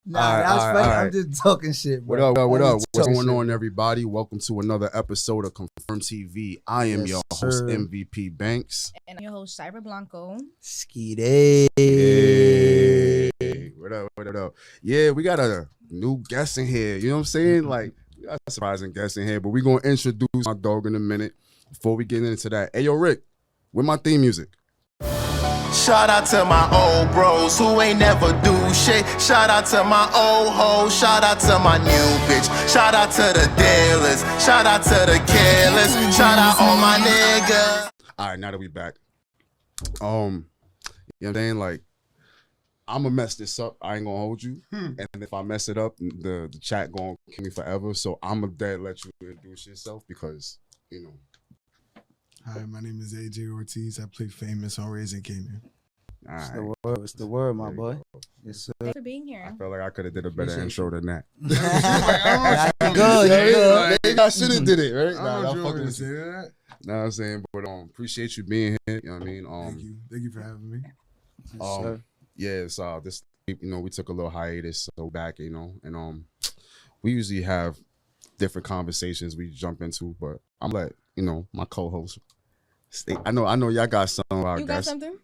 Nah, that was funny. I'm just talking shit, bro. What up? What's going on, everybody? Welcome to another episode of Confirm TV. I am your host, MVP Banks. And I'm your host, Cyber Blanco. Skeeday. Hey, what up? Yeah, we got a new guest in here. You know what I'm saying? Like, we got a surprising guest in here, but we're going to introduce my dog in a minute. Before we get into that, hey, yo, Rick, where my theme music? Shout out to my old bros who ain't never do shit. Shout out to my old hoes. Shout out to my new bitch. Shout out to the dealers. Shout out to the careless. Shout out all my niggas. All right, now that we back. You know what I'm saying? Like, I'm going to mess this up. I ain't going to hold you. And if I mess it up, the chat going to kill me forever. So I'm going to let you introduce yourself because, you know. Hi, my name is Ajay Ortiz. I play Famous on Raising Canaan. It's the word. It's the word, my boy. Yes, sir. Thanks for being here. I felt like I could have did a better intro than that. Good. Maybe I should have did it, right? I don't fucking want to say that. Know what I'm saying? But appreciate you being here. You know what I mean? Thank you for having me. Yes, sir. Yeah, this, you know, we took a little hiatus, so back, you know, and we usually have different conversations we jump into, but I'm like, you know, my co-host. I know y'all got something. You got something?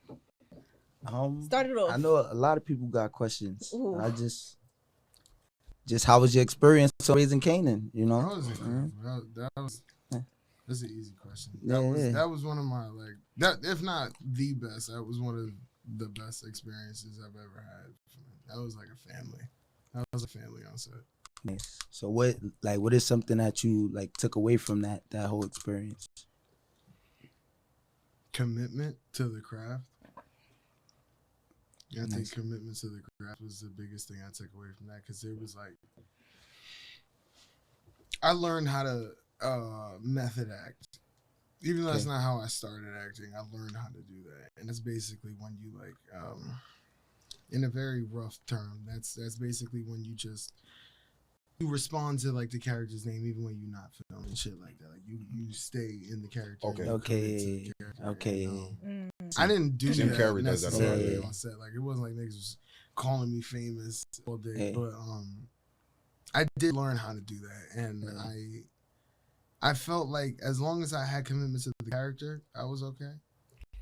Start it off. I know a lot of people got questions. Ooh. I just how was your experience on Raising Canaan? You know, That's an easy question. Yeah, That was one of my if not the best. That was one of the best experiences I've ever had. That was like a family. That was a family on set. Nice. So what is something that you took away from that whole experience? Commitment to the craft. I think Nice. commitment to the craft was the biggest thing I took away from that, because it was like I learned how to method act. Even though that's not how I started acting, I learned how to do that. And that's basically when you in a very rough term, that's basically when you respond to the character's name even when you're not filming shit like that. Like you stay in the character. Okay. Okay. I didn't do Jim that Carrey does that necessarily already. on set. Like, it wasn't like niggas was calling me famous all day, Hey. but I did learn how to do that, and I felt like as long as I had commitment to the character, I was okay.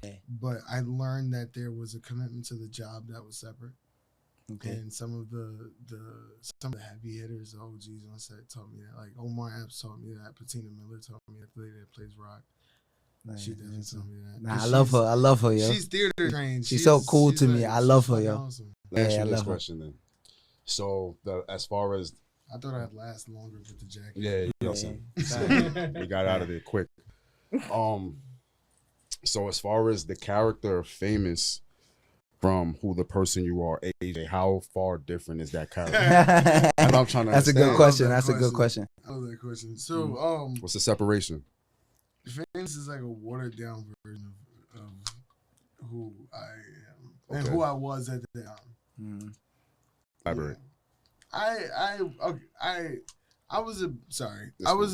Hey. But I learned that there was a commitment to the job that was separate. Okay. And some of the heavy hitters, the OGs on set taught me that. Like Omar Epps taught me that. Patina Miller taught me that. The lady that plays Rock. Nice. She definitely taught me that. Nah, I love her, yo. She's theater trained. She's so cool to me. I love her, fucking yo. Awesome. Let me ask Yeah, you I this love her. question then. So as far as I thought I'd last longer with the jacket. you know, we got out of there quick. So as far as the character of Famous from who the person you are, AJ, how far different is that character? That's what I'm trying to That's a good understand. question. That's a good question. I love that question. So, What's the separation? Famous is like a watered down version of who I am and Okay. who I was at the time. Mm. Elaborate. I was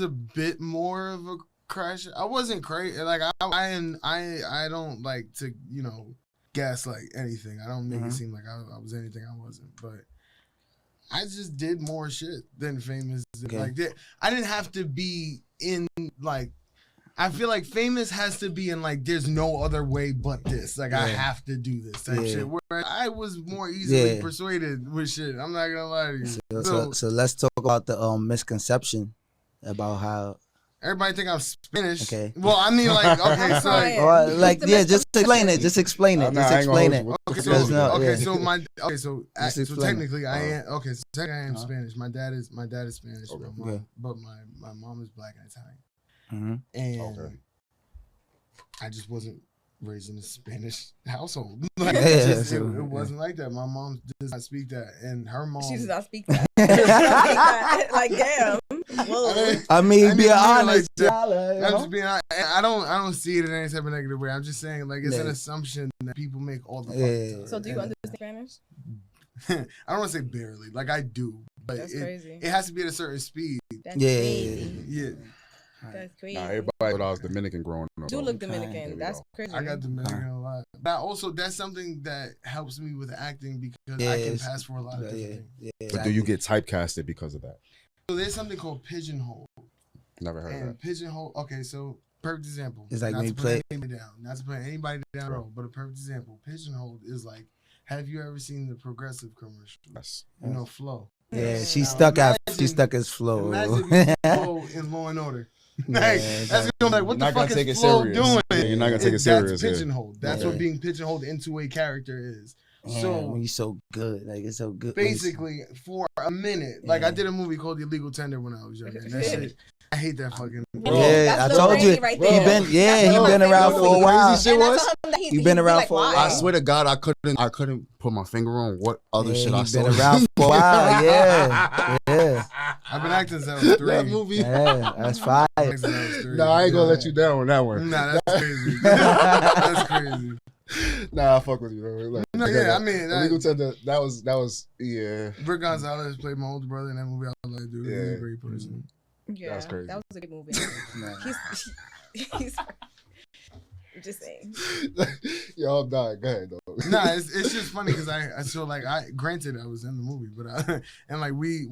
a bit more of a crash. I wasn't crazy. Like I don't like to gaslight anything. I don't make it seem like I was anything I wasn't. But I just did more shit than Famous did. Okay. Like that. I didn't have to be in I feel like Famous has to be in there's no other way but this. Like I have to do this type shit. Where I was more easily persuaded with shit. I'm not gonna lie to you. So let's talk about the misconception about how. Everybody think I'm Spanish. Okay. Well, I mean, okay, so Just explain it. Just explain it. Just explain it. So technically I am I am Spanish. My dad is Spanish, but my mom is Black and Italian. Mm-hmm. And I just wasn't raised in a Spanish household. It wasn't like that. My mom does not speak that, and her mom. She does not speak that. Like, damn. Whoa. I mean, be honest. I'm just being honest. I don't see it in any type of negative way. I'm just saying, it's an assumption that people make all the fucking time. So do you understand Spanish? I don't want to say barely. I do, but That's crazy. It has to be at a certain speed. That's crazy. Yeah. That's crazy. Nah, everybody thought I was Dominican growing up. You do look Dominican. That's crazy. I got Dominican a lot. but also that's something that helps me with acting because I can pass for a lot of different things. Yeah, But do you get typecasted because of that? So there's something called pigeonhole. Never heard of And that. pigeonhole. Okay, so perfect example. It's like not when to you put play- anybody down, not to put anybody down, bro, but a perfect example. Pigeonhole is like, have you ever seen the Progressive commercial? Yes. You know, Flo. Yeah, Now, she stuck as Flo. Imagine if you Flo in Law and Order. Like, that's gonna be like, what You're the not gonna fuck take is it Flo serious. doing? Yeah, you're not gonna take it serious, That's yeah. pigeonholed. That's Yeah. what being pigeonholed into a character is. Man, So when you're so good, like it's so good. basically, for a minute, like I Yeah. did a movie called The Illegal Tender when I was young. And that shit, I hate that fucking. Yeah, I That's told crazy you. right He there. been, That's he one of been my around favorite for a movies. while. Crazy shit And I was? told him that You been he'd be around like, for a why? while. I swear to God, I couldn't put my finger on what other shit I Yeah, he saw. been around for a while. Yeah, I've been acting since I was 3. That movie. yeah, that's fire. Since I was 3. Nah, I ain't gonna let you down on that one. Nah, that's crazy. That's crazy. Nah, I fuck with you. Though. Like, No, yeah, I mean, Illegal Tender. That was yeah. Rick Gonzalez played my older brother in that movie. I like, dude, he's Yeah. a great person. Yeah, That's crazy. that was a good movie. Nah. He's just saying. Yo, I'm dying. Go ahead though. Nah, it's just funny because I feel like granted I was in the movie, but and like we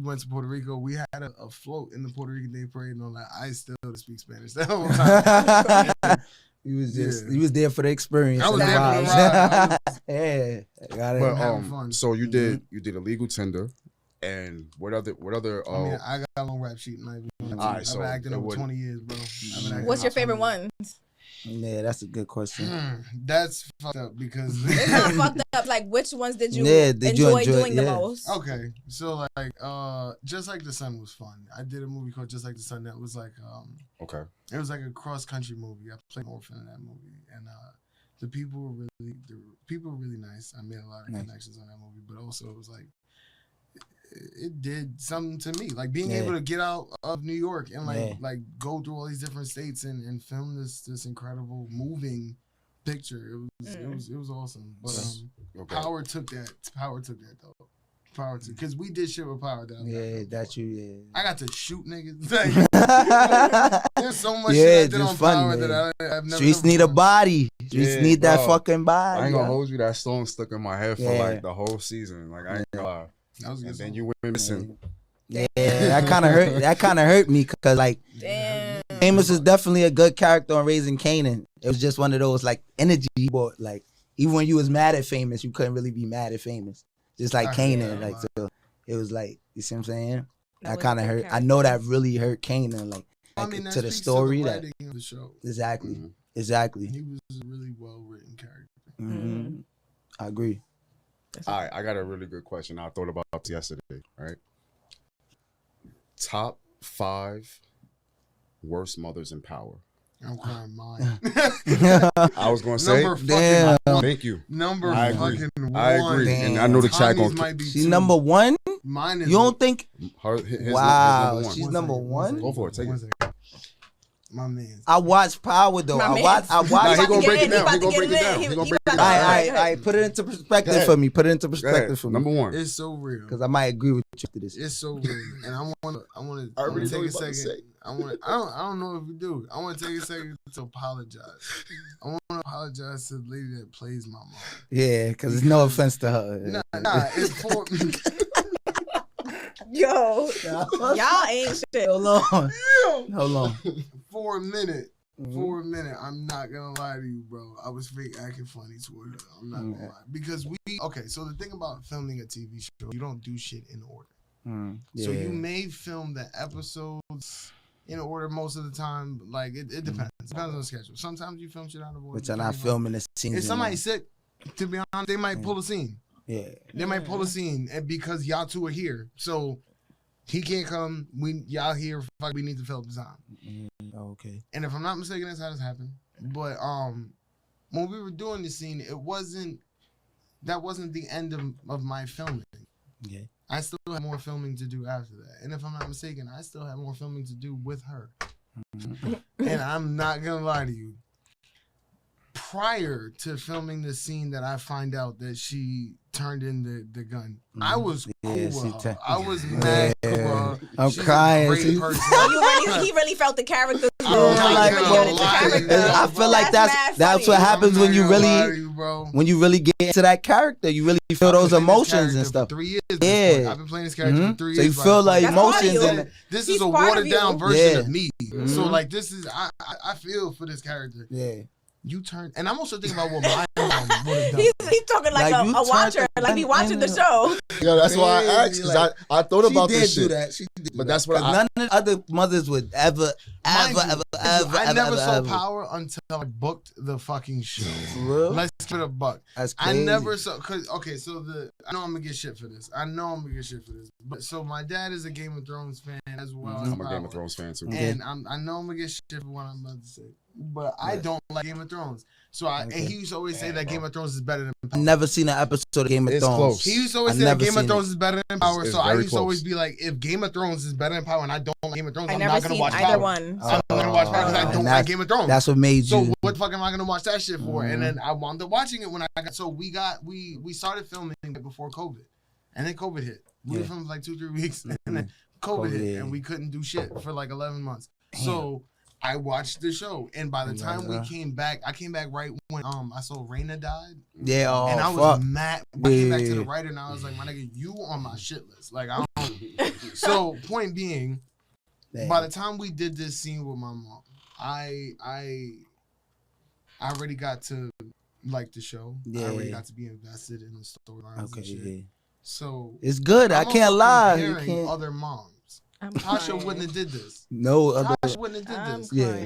went to Puerto Rico. We had a float in the Puerto Rican Day Parade and all that. I still speak Spanish that whole time. You was just, Yeah. you was there for the experience. I was and the there for the vibes. ride. Yeah, got it. But having fun. so you did Illegal Tender, and what other I mean, I got a long rap sheet. And Alright, I've so been acting it over would- 20 years, bro. I've been acting What's your over favorite 20 one? Yeah, that's a good question. That's fucked up because It's not fucked up. Like, which ones did you Did you enjoy enjoy- doing the yeah. most? okay, so like Just Like the Sun was fun. I did a movie called Just Like the Sun that was like okay. it was like a cross country movie. I played an orphan in that movie, and the people were really nice. I made a lot of Nice. connections on that movie, but also it was like it did something to me, like being Yeah. able to get out of New York and Yeah. like go through all these different states and film this incredible moving picture. It was awesome. But Okay. Power took that though. Power took because we did shit with Power that. Yeah, that you. I got to shoot niggas. Yeah. There's so much Yeah, shit I did just on fun, Power man. that I've never. Streets never need a done. body. Streets Yeah, need that bro. fucking body. I ain't gonna yeah. hold you. That song stuck in my head for Yeah. like the whole season. Like I ain't gonna lie. That was a good And then song. you went missing. Yeah, that kind of hurt. That kind of hurt me because like Damn. Amos was definitely a good character on Raising Kanan. It was just one of those like energy he brought. Like even when you was mad at Famous, you couldn't really be mad at Famous. Just like I heard Kanan, that a like lot. so. It was like, you see what I'm saying? That That was a kind of good hurt. I know that really hurt Kanan. Like I mean, that to the speaks story to the that writing of the show. exactly, Mhm. exactly. He was a really well written character. hmm I agree. All right, I got a really good question I thought about yesterday, right? Top 5 worst mothers in power. I'm crying mine. I was going to say, Number Damn. fucking one. thank you. Number I agree. fucking one. I agree. And I know the chat Tanya's going to might be She's two. number one. Mine is You don't think? his Wow, number one. she's number one? Go for it, take it. second. My man. I watched Power though. My I man. watched. Nah, He he gonna about break to it get down. He in. gonna He break it about to down. get He in. gonna He break it about down. to- I put it into Go perspective ahead. for me. Put it into Go perspective ahead. for me. Number one. It's so real. Because I might agree with you after this. It's so real, and I want I to already know take you a about to second. say. I don't know if we do. I want to take a second to apologize. I want to apologize to the lady that plays my mom. Yeah, because it's no offense to her. Nah, it's for Yo, y'all ain't shit. Hold on. Hold on. for a minute. Mm-hmm. For a minute, I'm not gonna lie to you, bro. I was fake acting funny toward her. I'm not gonna lie because so the thing about filming a TV show, you don't do shit in order. Yeah. So you may film the episodes in order most of the time. Like it depends. Depends on the schedule. Sometimes you film shit out of order. Which are not filming the scenes. If somebody's sick, to be honest, they might pull a scene. Yeah. They might pull a scene, and because y'all two are here, so he can't come. Y'all here. Fuck, we need to fill up the time. Okay. And if I'm not mistaken, that's how this happened. But when we were doing the scene, that wasn't the end of my filming. Yeah. I still had more filming to do after that. And if I'm not mistaken, I still have more filming to do with her. And I'm not gonna lie to you. Prior to filming the scene that I find out that she turned in the gun, I was cool Yeah, with she her. I was mad cool with her. I'm She's a crying. great She- person. So he really felt the character like, I feel like that's what happens when you really get into that character. You really feel those emotions and stuff. 3 years. Yeah, I've been playing this character for 3 so years. you feel like emotions. and this He's is a part of watered down you. version of me. So like this is I feel for this character. Yeah. You turn, and I'm also thinking about what my mom would have done. He's talking like a watcher, like he watching the show. Yeah, that's why I asked. Cause I thought about this shit. She did But that's what none of the other mothers would ever. I never saw Power until I booked the fucking show. For real? Let's get a buck. That's crazy. I never saw, cause okay, so I know I'm gonna get shit for this. But so my dad is a Game of Thrones fan as well. I'm a Game of Thrones fan too. And I know I'm gonna get shit for what I'm about to say, but I don't like Game of Thrones. So and he used to always say that Game of Thrones is better than Power. I've never seen an episode of Game of It's Thrones. close. He used to always say that Game of Thrones is better than Power. So I used to always be like, if Game of Thrones is better than Power and I don't like Game of Thrones, I'm not gonna watch either Power. one. I'm not gonna watch Power because I don't like Game of Thrones. That's what made you. So what the fuck am I gonna watch that shit for? And then I wound up watching it when I got. So we started filming before COVID, and then COVID hit. We were filming for like 2-3 weeks, and then COVID hit, and we couldn't do shit for like 11 months. So I watched the show, and by the time we came back, I came back right when I saw Raina died. Yeah, and I was mad. I came back to the writer, and I was like, my nigga, you on my shit list. Like I don't. So point being, by the time we did this scene with my mom, I already got to like the show. I already got to be invested in the storylines and shit. So it's good. I can't lie. You comparing can't. other moms. Tasha wouldn't have did this. No other. Tasha wouldn't have did this. Yeah.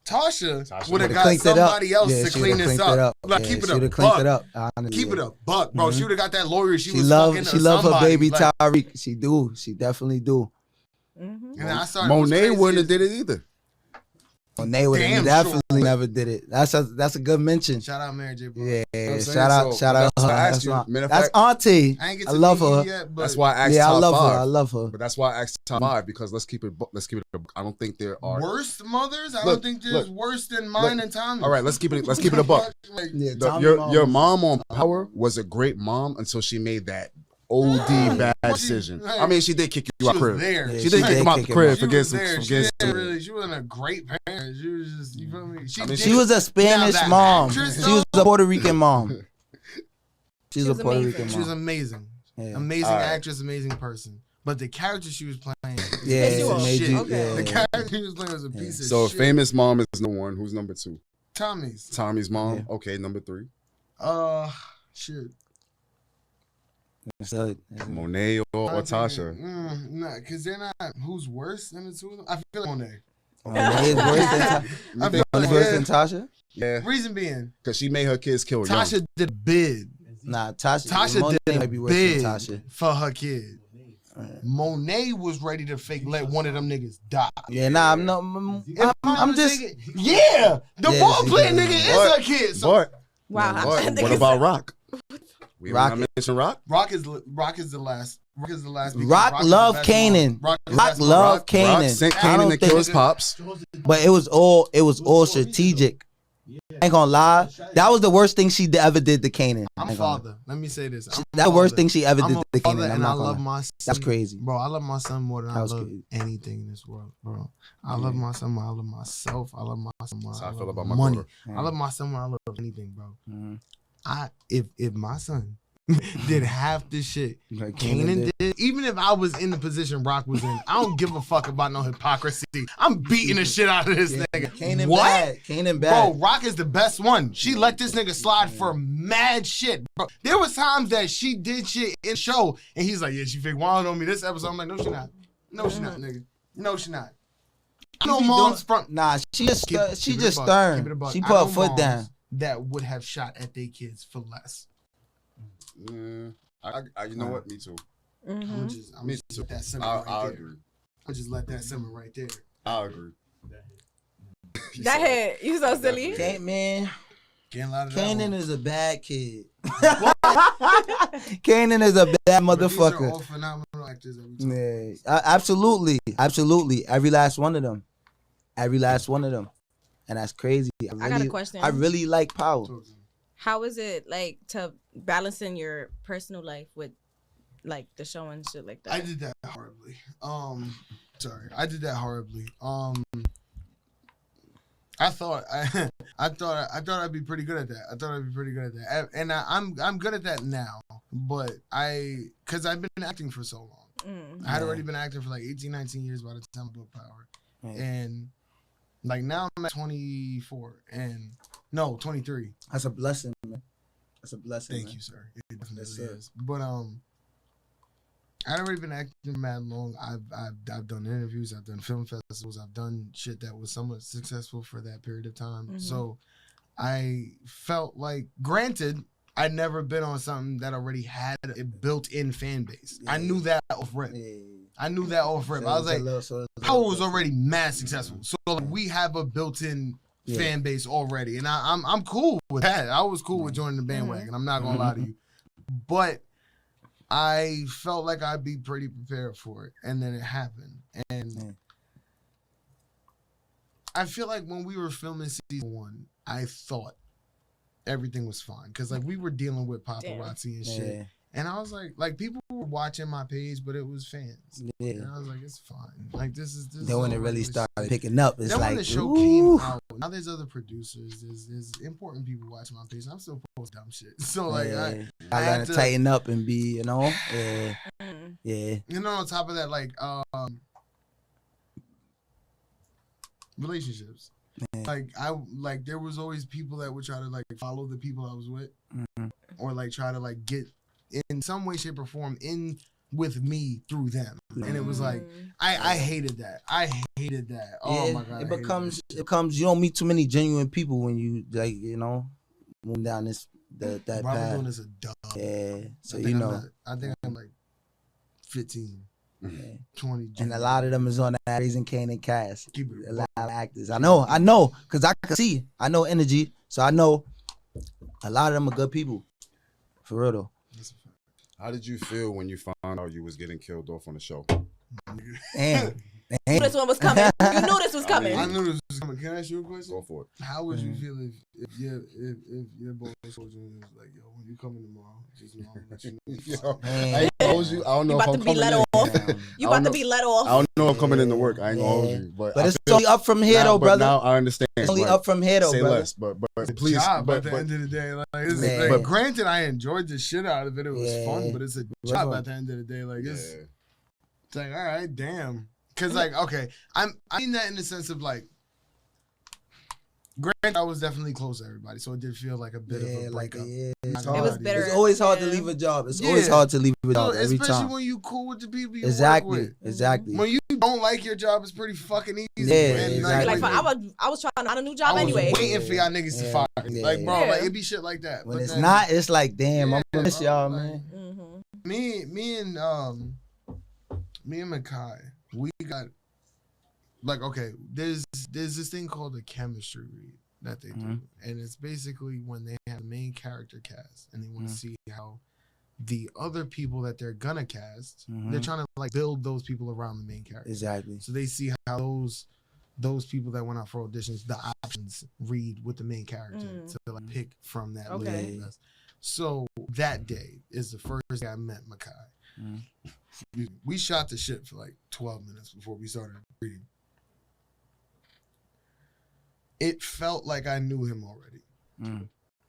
Tasha would have got somebody else to clean this up. Like keep it a buck. Keep it a buck, bro. She would have got that lawyer. She was fucking She love her baby like, Tyreek. She do. She definitely do. Mm-hmm. And I started. Monet wouldn't have did it either. Monet would have definitely never did it. That's a good mention. Shout out Mary J. Bro. Yeah, shout out her. That's That's auntie. I love her. Yet, that's why I asked I top love five. her. I love her. But that's why I asked top 5 because let's keep it. I don't think there are worst mothers. I don't think there's worse than mine and Tommy. All right, let's keep it a buck. Your mom on Power was a great mom until she made that OD bad decision. I mean, she did kick you out the crib. She did kick him out the crib for getting some. She wasn't a great parent. She was just, you feel me? She was a Spanish mom. She was a Puerto Rican mom. She was a Puerto Rican mom. She was amazing. Amazing actress, amazing person. But the character she was playing, the character she was playing was a piece of shit. So famous mom is number 1. Who's number 2? Tommy's mom. Yeah. Okay, number 3. Shit. Monet or Tasha? Nah, because they're not. Who's worse than the two of them? I feel like Monet. Monet is worse than Tasha? Yeah. Reason being, because she made her kids kill Tasha young. did a bid. Nah, Tasha Monet did a might be worse than Tasha. bid for her kid. Monet was ready to fake let one of them niggas die. Yeah, nah, I'm just. Yeah, the ball playing nigga is her kid. So. Wow. What about Rock? We Rock mention Rock. Rock is the last. Rock love Kanan. Rock love Kanan. Rock sent Kanan to kill his pops. But it was all strategic. I ain't gonna lie. That was the worst thing she ever did to Kanan. I'm a father. Let me say this. That the worst thing she ever did to Kanan. And I love my son. That's crazy. Bro, I love my son more than I love anything in this world, bro. I love my son more. I love myself. I love my son more. That's how I feel about my money. daughter. I love my son more. I love anything, bro. If my son did half this shit like Kanan did, even if I was in the position Rock was in, I don't give a fuck about no hypocrisy. I'm beating the shit out of this nigga. Kanan what? Bad. Kanan bad. Bro, Rock is the best one. She let this nigga slide for mad shit, bro. There was times that she did shit in the show, and he's like, yeah, she fake wild on me this episode. I'm like, no, she not. No, she not, nigga. No, she not. No mom's front. Nah, she just stern. She put her foot down. That would have shot at their kids for less. You know what? Me too. I'm just let that simmer right there. Agree. I'll just let that simmer right there. I agree. That head, you so silly. Man, Kanan is a bad kid. Kanan is a bad motherfucker. These are all phenomenal actors. Yeah, absolutely. Every last one of them. And that's crazy. I got a question. I really like Power. How is it like to balancing your personal life with like the show and shit like that? I did that horribly. I thought I'd be pretty good at that. And I'm good at that now. But because I've been acting for so long. I had already been acting for like 18, 19 years by the time of Book Power. Yeah. And like now I'm at 24 and no, 23. That's a blessing, man. That's a blessing. Thank you, sir. It definitely is. But I'd already been acting mad long. I've done interviews, I've done film festivals, I've done shit that was somewhat successful for that period of time. Mm-hmm. So I felt like, granted, I'd never been on something that already had a built-in fan base. Yeah. I knew that off rip. Yeah. I knew that off rip. I was like, I was already mad successful. So like, we have a built-in fan base already, and I'm cool with that. I was cool with joining the bandwagon. I'm not gonna lie to you, but I felt like I'd be pretty prepared for it, and then it happened. And I feel like when we were filming season 1, I thought everything was fine because like we were dealing with paparazzi and shit. Yeah. And I was like people were watching my page, but it was fans. Yeah. And I was like, it's fine. Like this is. Then when it really started picking up, it's then like, when the show came out, now there's other producers, there's important people watching my page. And I'm still posting dumb shit. So like, I gotta tighten up and be, you know, yeah. You know, on top of that, like relationships. Like there was always people that would try to like follow the people I was with, or like try to like get in some way, shape, or form in with me through them, and it was like I hated that. Oh my god! It becomes you don't meet too many genuine people when you like moving down that path. Doing this a dub. Yeah, so I think I'm like 15. 20, and a lot of them is on that Raising Kanan cast. A lot of actors. I know, because I can see. I know energy, so I know a lot of them are good people. For real though. How did you feel when you found out you was getting killed off on the show? Damn. You knew this one was coming. You knew this was coming. I knew this was coming. Can I ask you a question? Go for it. How would you feel if your boy told you was like, yo, when you coming tomorrow, just know I'm let you know. I ain't told you. I don't know if I'm coming in. You about to be let off. I don't know if I'm coming into work. I ain't gonna hold you. But it's only up from here though, brother. Now I understand. It's only up from here though, say brother. Less, but please. Job at the end of the day, like, granted, I enjoyed the shit out of it. It was fun, but it's a job at the end of the day. Like it's like, all right, damn. Cause like, okay, I mean that in the sense of like, granted, I was definitely close to everybody, so it did feel like a bit of a breakup. It's hard. It was bitter. It's always hard to leave a job. It's always hard to leave a job every time. Especially when you cool with the people you work with. Exactly. When you don't like your job, it's pretty fucking easy. Yeah, man. exactly. I was trying to find a new job anyway. I was waiting for y'all niggas to fire. Like, bro, like it be shit like that. When it's not, it's like, damn, I'm gonna miss y'all, man. Me and Makai, we got. Like, okay, there's this thing called a chemistry read that they do. And it's basically when they have the main character cast and they want to see how the other people that they're gonna cast, they're trying to like build those people around the main character. Exactly. So they see how those people that went out for auditions, the options read with the main character to like pick from that list. So that day is the first day I met Makai. We shot the shit for like 12 minutes before we started reading. It felt like I knew him already.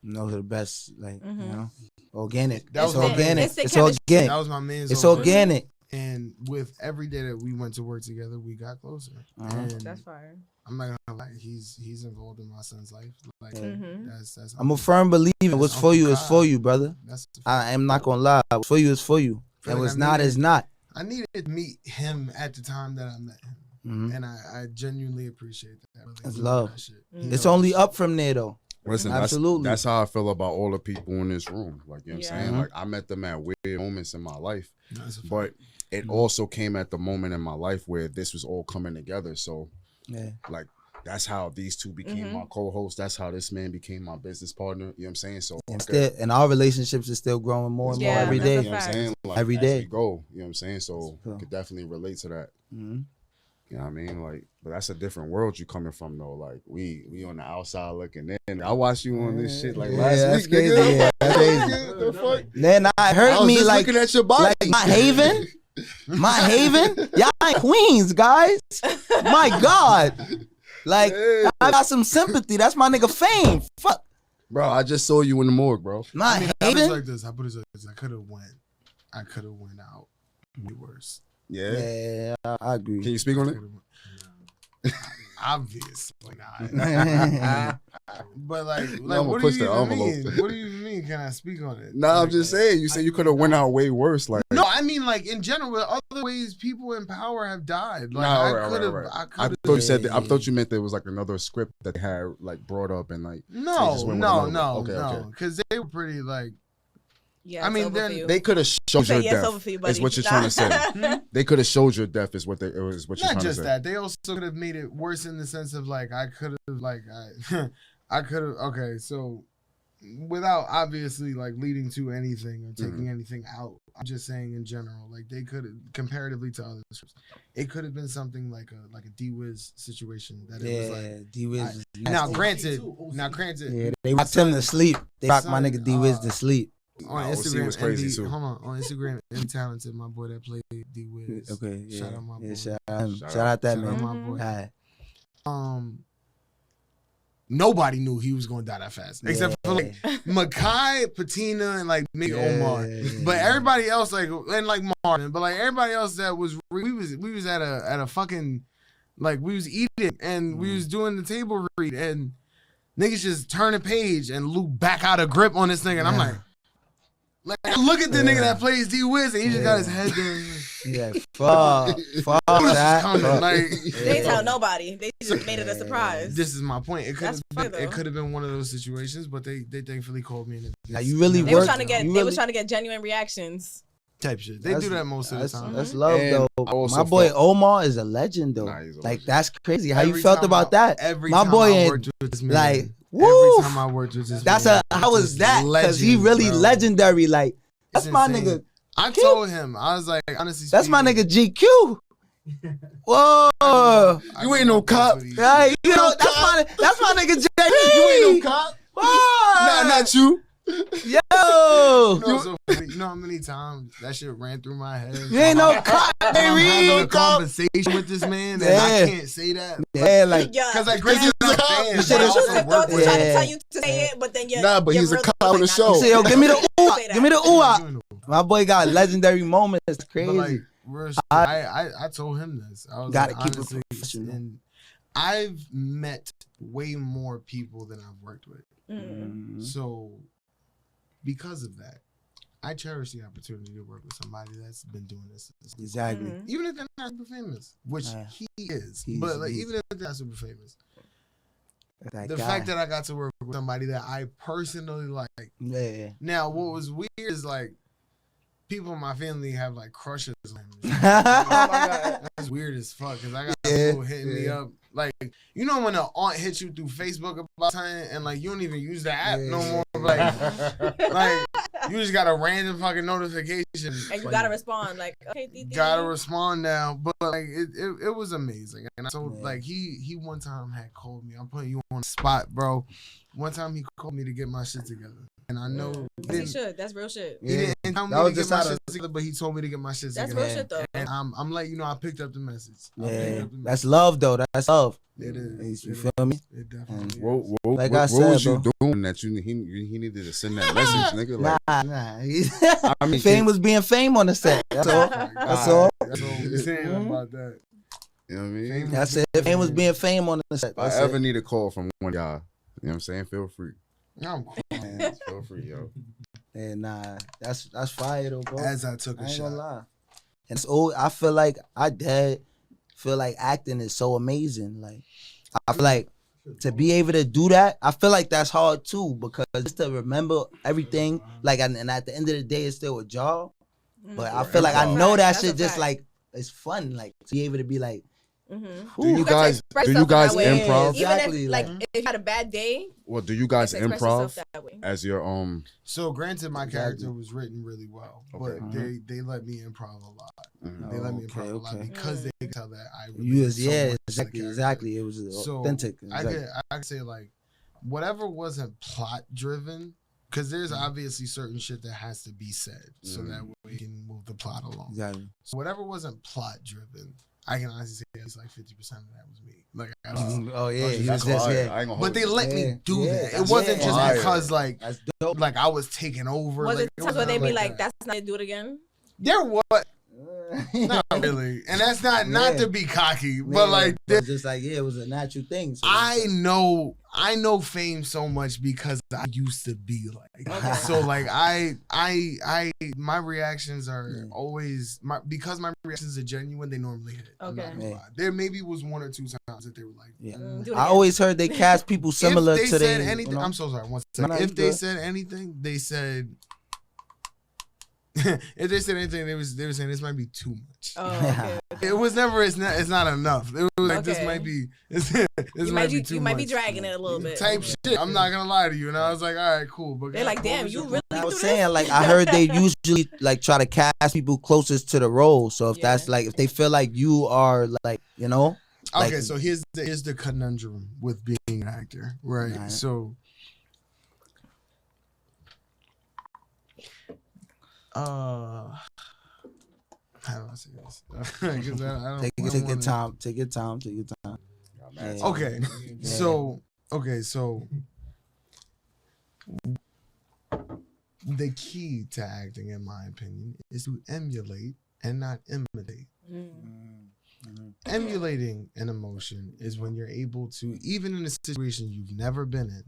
Those are the best, like, you know, organic. It's organic. It's organic. That was my man's. It's organic. And with every day that we went to work together, we got closer. That's fire. I'm not gonna lie, he's involved in my son's life. Like that's I'm a firm believer. What's for you is for you, brother. I am not gonna lie. What's for you is for you. And what's not is not. I needed to meet him at the time that I met him. And I genuinely appreciate that. That's love. It's only up from there, though. Listen, absolutely. That's how I feel about all the people in this room. Like, you know what I'm saying? Like, I met them at weird moments in my life. But it also came at the moment in my life where this was all coming together. So, like, that's how these two became my co-hosts. That's how this man became my business partner. You know what I'm saying? So, and our relationships are still growing more and more every day. You know what I'm saying? Like, every day. As we go, you know what I'm saying? So, I could definitely relate to that. You know what I mean? Like, but that's a different world you coming from though. Like we on the outside looking in. I watched you on this shit like last week. Crazy. Nigga. Yeah, that's crazy. The fuck? Then I heard me like looking at your body. Like my Haven. Y'all ain't Queens, guys. My God. Like, I got some sympathy. That's my nigga Fame. Fuck. Bro, I just saw you in the morgue, bro. Not I mean, I put it hating. like this. I could have went out way worse. Yeah. Yeah, I agree. Can you speak on it? Obviously not. But like I'ma what do push you the even envelope. mean? What do you even mean? Can I speak on it? Nah, I'm Like, just saying. You said you could have went out way worse. Like, no, I mean like in general, other ways people in power have died. Like Nah, I right, could have. right. I I could thought you have. said. I thought you meant there was like another script that they had like brought up and like. No, just went with no, another- no, okay, no. okay. Because they were pretty like. Yeah, I mean, it's over then for you. They could have showed Say your yes over death. for you, Is buddy. what you're trying to say. They could have showed your death. Is what you're Not trying to just say. that. They also could have made it worse in the sense of like I could have like I could have. Okay, so without obviously like leading to anything or taking anything out, I'm just saying in general, like they could have comparatively to other scripts, it could have been something like a D-Wiz situation that it was like. D-Wiz. Now granted, Yeah, they rocked him to sleep. They rocked my Son, nigga D-Wiz to sleep. on Nah, OC Instagram, was crazy MD too. Hold on Instagram, M Talented, my boy that played D-Wiz. Okay, yeah. Shout out my boy. Yeah, shout out him. Shout Shout out that Shout out man. my boy. Alright. Nobody knew he was gonna die that fast, except for like Makai, Patina, and like maybe Omar. But everybody else, like and like Martin, but like everybody else that was we was at a fucking like we was eating and we was doing the table read and niggas just turn a page and loop back out of grip on this thing and I'm like look at the nigga that plays D-Wiz and he just got his head there. Yeah, fuck Coming, that. like, They didn't tell nobody. They just made it a surprise. this is my point. It That's funny, though. could have been one of those situations, but they thankfully called me in. Now you really They were worked. trying to get. you They really- was trying to get genuine reactions. type shit. They do that most of the time. That's love And though. I also My boy felt- Omar is a legend though. Nah, he's a Like legend. that's crazy. How you Every felt time about that? Every My time boy I ain't worked with this man, like every woo. time I worked with this That's man, how was this that? Because he legend, really bro. legendary. Like that's It's my insane. nigga. I told him, I was like, honestly, That's my speaking, nigga GQ. Whoa. You ain't no cop. Right, you know that's my nigga JB. You ain't no cop. Whoa. Nah, not you. Yo. You know how many times that shit ran through my head? You ain't no cop, I'm having a baby. conversation with this man, and Yeah. I can't say that. Yeah, like Yeah, Because like Grace is not fan. You should've- but I also the work thought with was trying him. to tell you to say it, but then you. Nah, but he's a cop on the show. say, yo, give me the ooh, give me the ooh. But My boy got legendary moments. It's crazy. like, real shit, I told him this. I was Gotta like, keep it honestly, professional. and I've met way more people than I've worked with. Mhm. So because of that, I cherish the opportunity to work with somebody that's been doing this. Exactly. Mhm. Even if they're not super famous, which he is. But like, even if they're not super famous, That the guy. fact that I got to work with somebody that I personally like. Yeah. Now, what was weird is like people in my family have like crushes on him. Oh my God, that's weird as fuck. Cause I got people hitting me up. Like, you know when an aunt hits you through Facebook about time and like you don't even use the app no more. Like you just got a random fucking notification. And you gotta respond like, okay, Gotta respond now. But like it was amazing. And I told like he one time had called me. I'm putting you on the spot, bro. One time he called me to get my shit together. And I know He should. That's real shit. he didn't tell me That was to get just my out of- shit together, but he told me to get my shit That's together. real shit though. And I'm letting you know I picked up the message. I picked Yeah. up the That's message. love though. That's love. It is. You It feel is. me? It definitely is. Like what I was said, you bro. doing that he needed to send that message, nigga? Like, Nah. I mean, Fame was being fame on the set. That's all. That's all. That's all I'm saying about that. you know what I mean? That's it. Fame was being fame on the set. If I That's ever it. need a call from one of y'all, you know what I'm saying? Feel free. I'm cool. Feel free, yo. Yeah, nah. That's fire though, bro. As I took I a ain't gonna shot. lie. And it's old. I feel like feel like acting is so amazing. Like I feel like to be able to do that, I feel like that's hard too because just to remember everything, like and at the end of the day, it's still a job. But I feel like I know that That's a shit just fact. like it's fun, like to be able to be like, Do you guys express do you yourself in guys that way. improv? Exactly, Even if like like- if you had a bad day, Well, do you guys express improv yourself that way. as your So granted, my Exactly. character was written really well, but Okay. they let me improv a lot. Mhm. They let me Okay, improv a lot okay. because they could tell that I you was related so yeah, much to the exactly, character. exactly. It was So authentic. I Exactly. could say like whatever wasn't plot driven, because there's obviously certain shit that has to be said so that we can move the plot along. Exactly. So whatever wasn't plot driven, I can honestly say at least like 50% of that was me. Like, I don't, Oh yeah, he That's was just fire. yeah. I ain't gonna but hold they you. let Yeah, me do yeah, that. It that's wasn't fire. just Fire. because like That's dope. like I was taking over. Was like, it times where wasn't they be that. like, "That's not to do it again"? There was not really, and that's not Yeah. to be cocky, Yeah, but like it was just like it was a natural thing. So I know fame so much because I used to be like Okay. so like my reactions are always because my reactions are genuine, they normally hit. I'm not Okay. gonna Yeah. lie. There maybe was one or two times that they were like yeah. Do it I again. always heard they cast people similar if they to said they. anything, You know? I'm so sorry. One No, second. no, you If they good. said anything, they said if they said anything, they were saying this might be too much. Oh, okay. It was never. It's not enough. It was like this Okay. might be. This You might might be too you much. might be dragging it a little bit. Type shit. I'm not gonna lie to you. And I was like, all right, cool. But They're like, "Damn, you really I do was this?" saying, like, I heard they usually like try to cast people closest to the role. So if that's Yeah. like, if they feel like you are like, you know, okay. like- So here's the conundrum with being an actor, right? Right. So, how do I say this? 'Cause I don't. take I don't your wanna- time, take your time, take your time. Yeah. Okay. So the key to acting, in my opinion, is to emulate and not imitate. Emulating an emotion is when you're able to, even in a situation you've never been in,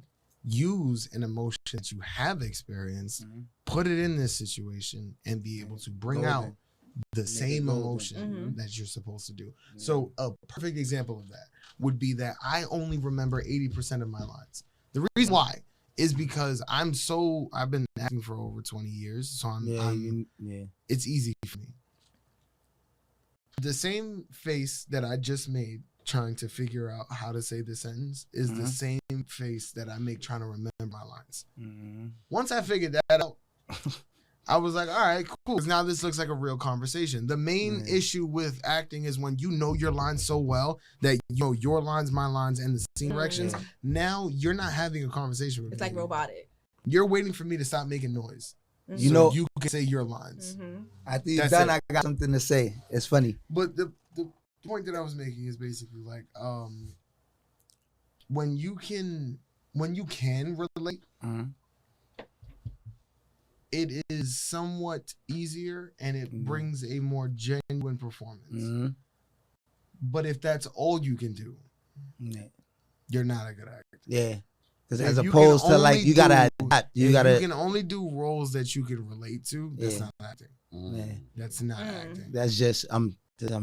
use an emotion that you have experienced, put it in this situation, and be able to bring out the same golden. emotion that you're supposed to do. So a perfect example of that would be that I only remember 80% of my lines. The reason why is because I've been acting for over 20 years, so it's easy for me. The same face that I just made trying to figure out how to say the sentence is the same face that I make trying to remember my lines. Once I figured that out, I was like, all right, cool. Now this looks like a real conversation. The main issue with acting is when you know your lines so well that you know your lines, my lines, and the scene directions. Now you're not having a conversation with It's me. like robotic. You're waiting for me to stop making noise. You So know, you can say your lines. after you're That's done, it. I got something to say. It's funny. But the point that I was making is basically like when you can relate, it is somewhat easier and it brings a more genuine performance. But if that's all you can do, you're not a good actor. Yeah. Because If as you opposed can to like only you gotta do- adapt. You if gotta you can only do roles that you can relate to, that's Yeah. not acting. yeah. That's not acting. That's just I'm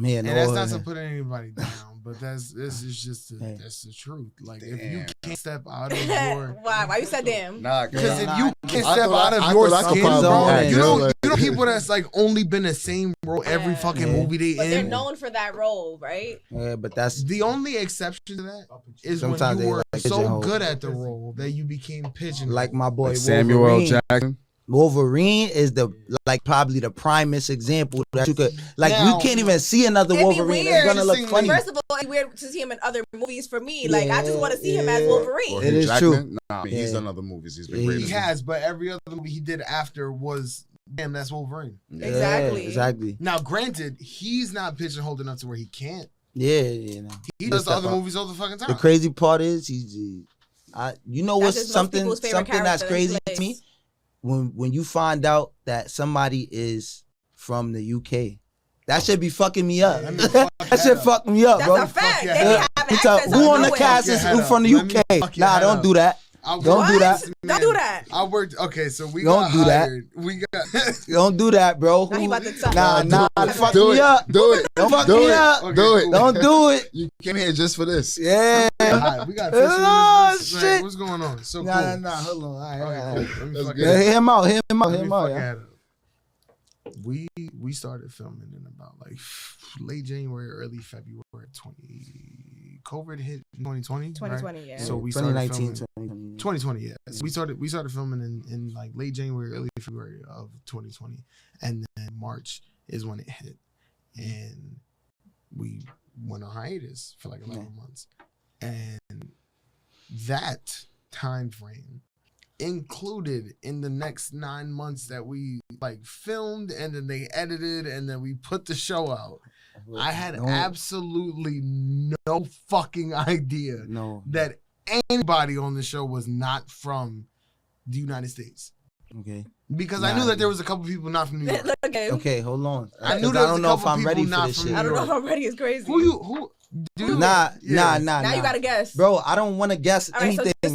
here. And no that's other- not to put anybody down, but this is just Hey. that's the truth. Like if you Damn. can't step out of your Why you said damn? Nah, because if Nah, you can't I step thought out I of your thought I could skin, probably bro, act, you yeah, know like- you know people that's like only been the same role every Yeah. fucking Yeah. movie they But they're in. known for that role, right? Yeah, but that's The only exception to that is Sometimes when they you were like so pigeonhole. good at the role that you became pigeonholed. like my boy like Samuel L. Wolverine. Jackson. Wolverine is the like probably the primest example that you could like. Now- you can't even see another It'd be Wolverine. weird It's gonna look to see funny. First of all, it's weird to see him in other movies for me. Like I just want to see him as Yeah. Wolverine. Or It Hugh is Jackman. true. Nah, I mean, he's Yeah. done other movies. He's been Yeah, great. he in has, but every other movie he did after was damn, that's Wolverine. Yeah, Exactly. exactly. Now, granted, he's not pigeonholed enough to where he can't. Yeah, you know. He Just does step other up. movies all the fucking time. The crazy part is you know That's what's just most something people's favorite that's character crazy in to me place. when you find out that somebody is from the UK. That should be fucking me up. Let me fuck That that should up. fuck me up, That's bro. a fact. your They head be up. having Who accents on out the nowhere. cast your is head who up. from the Let me UK? fuck your Nah, head don't up. do that. Don't do that. Don't do that. I worked. Okay, so we Don't got do that. hired. We got. Don't do that, bro. Now he about to tell. Nah, fuck Do me it. up. Do it. Don't fuck Do me it. up. Okay, Do it. cool. Don't do it. You came here just for this. Yeah. hired. We got official Oh, interviews. Like, shit. what's going on? So Nah, cool. hold on. All right, all Okay, right. cool. Let me That's fuck good. it up. Hear him out. Hear him out. Let Hear me him out. fuck Yeah. it up. We started filming in about like late January, early February 20. COVID hit in 2020. 2020, right? yeah. So we started 2019, filming 2020. 2020, yeah. So we started filming in like late January, early February of 2020, and then March is when it hit, and we went on hiatus for like 11 months, and that time frame included in the next 9 months that we like filmed and then they edited and then we put the show out. I had No. absolutely no fucking idea No. that anybody on the show was not from the United States. Okay. Because I Nah. knew that there was a couple people not from New York. Look at him. Okay, hold on. I knew 'Cause there I was don't a know if couple I'm ready people for not this from shit. I New don't know York. if I'm ready. It's crazy. Who? Dude, Nah. Now Nah. you gotta guess. Bro, I don't want to guess All right, so anything.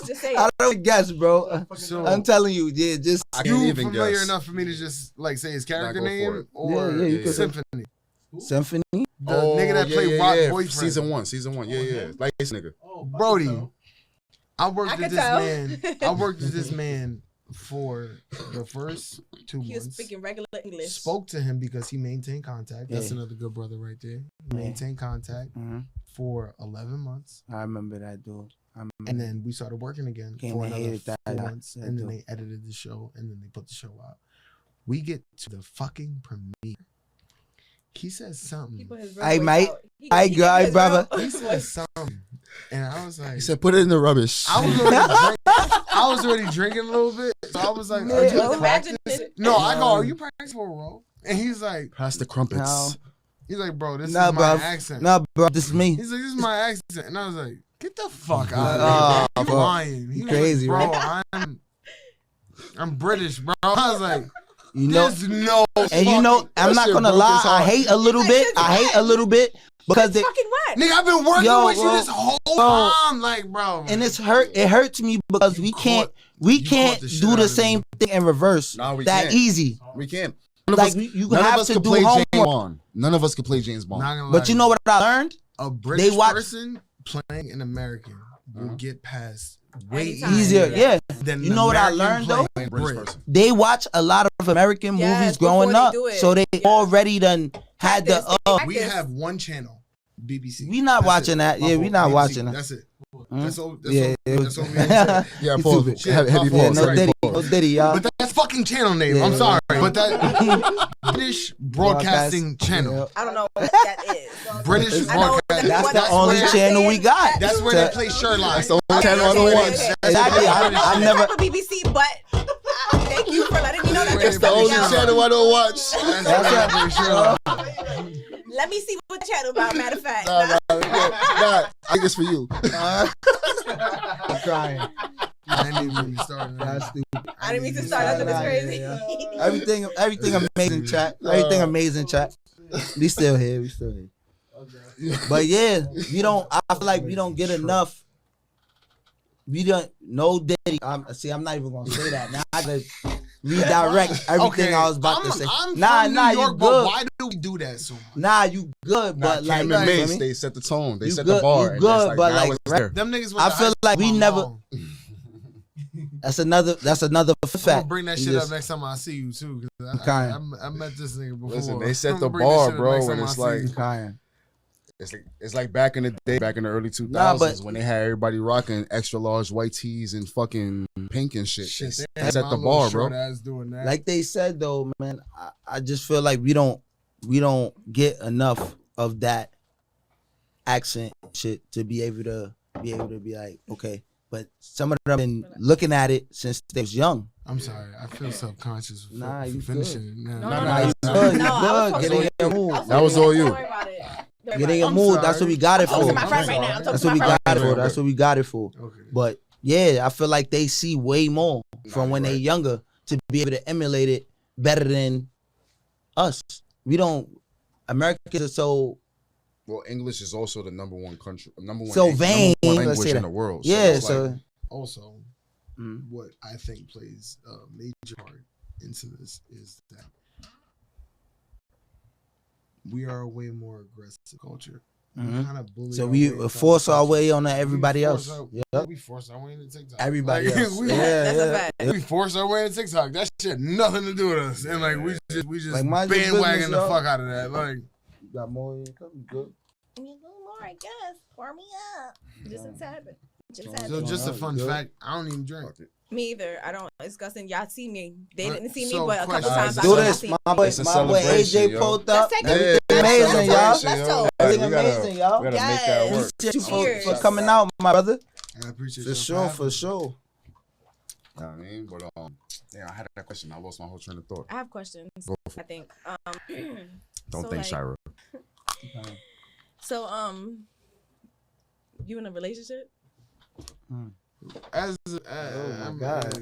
just say it. I don't guess, bro. So I'm telling you, yeah, just I you can't even familiar guess. enough for me to just like say his character Nah, go for name it. or Yeah, you could say- Symphony? Symphony. The nigga that played Rock Boyfriend. Season one. Yeah. Like this nigga. Brody. I worked I with could this tell. man. I worked with this man for the first 2 He was months. speaking regular English. Spoke to him because he maintained contact. That's Yeah. another good brother right there. Yeah. Maintained contact for 11 months. I remember that dude. And then we started working again Came for and another hated that 4 out. months. Yeah, And then dude. they edited the show and then they put the show out. We get to the fucking premiere. He says something. He put his real Hey, voice mate. out. He Hey, gave girl. Hey, his brother. real He voice. said something. And I was like, He said, "Put it in the rubbish." I was already drinking a little bit. So I was like, are He was you imagining practicing? it. No, I go, are you practicing for a role? And he's like, Pass the crumpets. No. he's like, bro, this Nah, is my bro. accent. Nah, bro, this is me. He's like, this is my accent. And I was like, get the fuck out of here. You bro. lying. He was Crazy, like, bro, right? I'm British, bro. I was like, You know, there's no and you know, fucking- I'm that not shit gonna broke lie. his I heart. hate a little bit. I hate a little bit because they, Fucking what? Nigga, I've been working Yo, with you bro. this whole Bro. time. Like, bro. and it's hurt. It hurts me because we can't you caught the shit do out the of same me. thing in reverse. Nah, we that can't. easy. We can't. None of Like us, you none of have us to could do play James homework. Bond. None of us could play James Bond. Not gonna But you lie know to what I learned? a British watch- person playing an American will get past way Anytime. Easier, yeah. than You an know what I American learned, though? playing British Brit. person. They watch a lot of American Yes, movies before growing they up, do it. so they Yeah. already done had Practice, the. they We practice. have one channel, BBC. We not That's watching it. that. My Yeah, fault, we not BBC. watching that. That's it. Hmm? That's all. That's Yeah, all. it was- That's all we need to say. Yeah, You pause. stupid. Shit, Heavy my pause. fault. Yeah, no Right. Diddy, no Diddy, y'all. But that's fucking channel name. Yeah, I'm sorry, yeah. but that British broadcasting channel. Yeah. I don't know what that is. British I know broadcasting. That's what the that only is. channel we got. That's where To- they play Sherlock. That's the only channel I okay, don't okay, watch. okay. Exactly. I've never. Type of BBC, but thank you for letting me know that there's That's the something only else. channel I don't watch. That's That's where it. they play Sherlock. Let me see what the channel about. Matter of fact, Nah, I think it's for you. I'm crying. I didn't even get started. That's stupid. I didn't mean to start. That's Nah, crazy. yeah, Everything amazing, chat. Everything amazing, chat. We still here. We still here. But yeah, we don't. I feel like we don't get enough. We don't. No Diddy. I'm not even gonna say that. Now I gotta redirect everything I was about to say. I'm Nah, from nah, New York, you but good. why do we do that so much? Nah, you good, but like, Cam you and feel Mace, me? they set the tone. They You set good- the bar. you and good, it's but now like, it's there. Them niggas. I feel like we never. I'm That's another gonna fact. bring that We shit just- up next time I see you too. 'Cause Kind. I met this nigga before. Listen, they set I'm the gonna bring that bar, shit up bro, next and time I it's see like- you. Kind. It's like back in the day, back in the early 2000s, Nah, but- when they had everybody rocking extra large white tees and fucking pink and shit. Shit, They they had set my the little bar, short bro. ass doing that. Like they said though, man, I just feel like we don't get enough of that accent shit to be able to be like, okay. But some of them been looking at it since they was young. I'm sorry, I feel subconscious for, Nah, you finishing it now. No, Nah, no, you no. good, you No, I was good. Get in supposed your to- mood. That was all you. Don't worry about it. Don't Get worry in your about mood. sorry. That's what we got it I'm talking for. to my friend right now. I'm talking That's to what we my got friend. it for. That's what we got it for. Okay. But yeah, I feel like they see way more from when right. they younger to be able to emulate it better than us. We don't. Americans are so Well, English is also the number one So vain, number one let's say language in that. the world. yeah. it's So like, Also, Mm. what I think plays a major part into this is that we are a way more aggressive culture. Mhm. Kind of bully so our we way into force our culture. way on We everybody force else. our- Yep. We force our way into TikTok. Everybody Like, else. we, Yeah, That's a yeah. fact. we force our way into TikTok. That shit nothing to do with us. And like we just Like, mind your bandwagon business, the y'all. fuck out of that. Like You got more income, you good. You know more, I guess. Pour me up. Just a tad bit. Just a tad so bit. just a Good. fun fact, I don't even drink. fuck it. Me either. I don't. It's disgusting. Y'all see me. They Right. didn't see me, So, but a couple question. times I Do saw this, y'all my boy. It's a My boy celebration, AJ yo. pulled up. Let's take Everything it. amazing, y'all. Let's go. Everything We gotta- amazing, y'all. We gotta make that Yes. work. Appreciate you Cheers. for coming out, my brother. I appreciate For y'all sure, having for me. sure. You know what I mean? But yeah, I had that question. I lost my whole train of thought. I have questions. Go for I think. Don't so, think, like, Shira. So you in a relationship? As my God.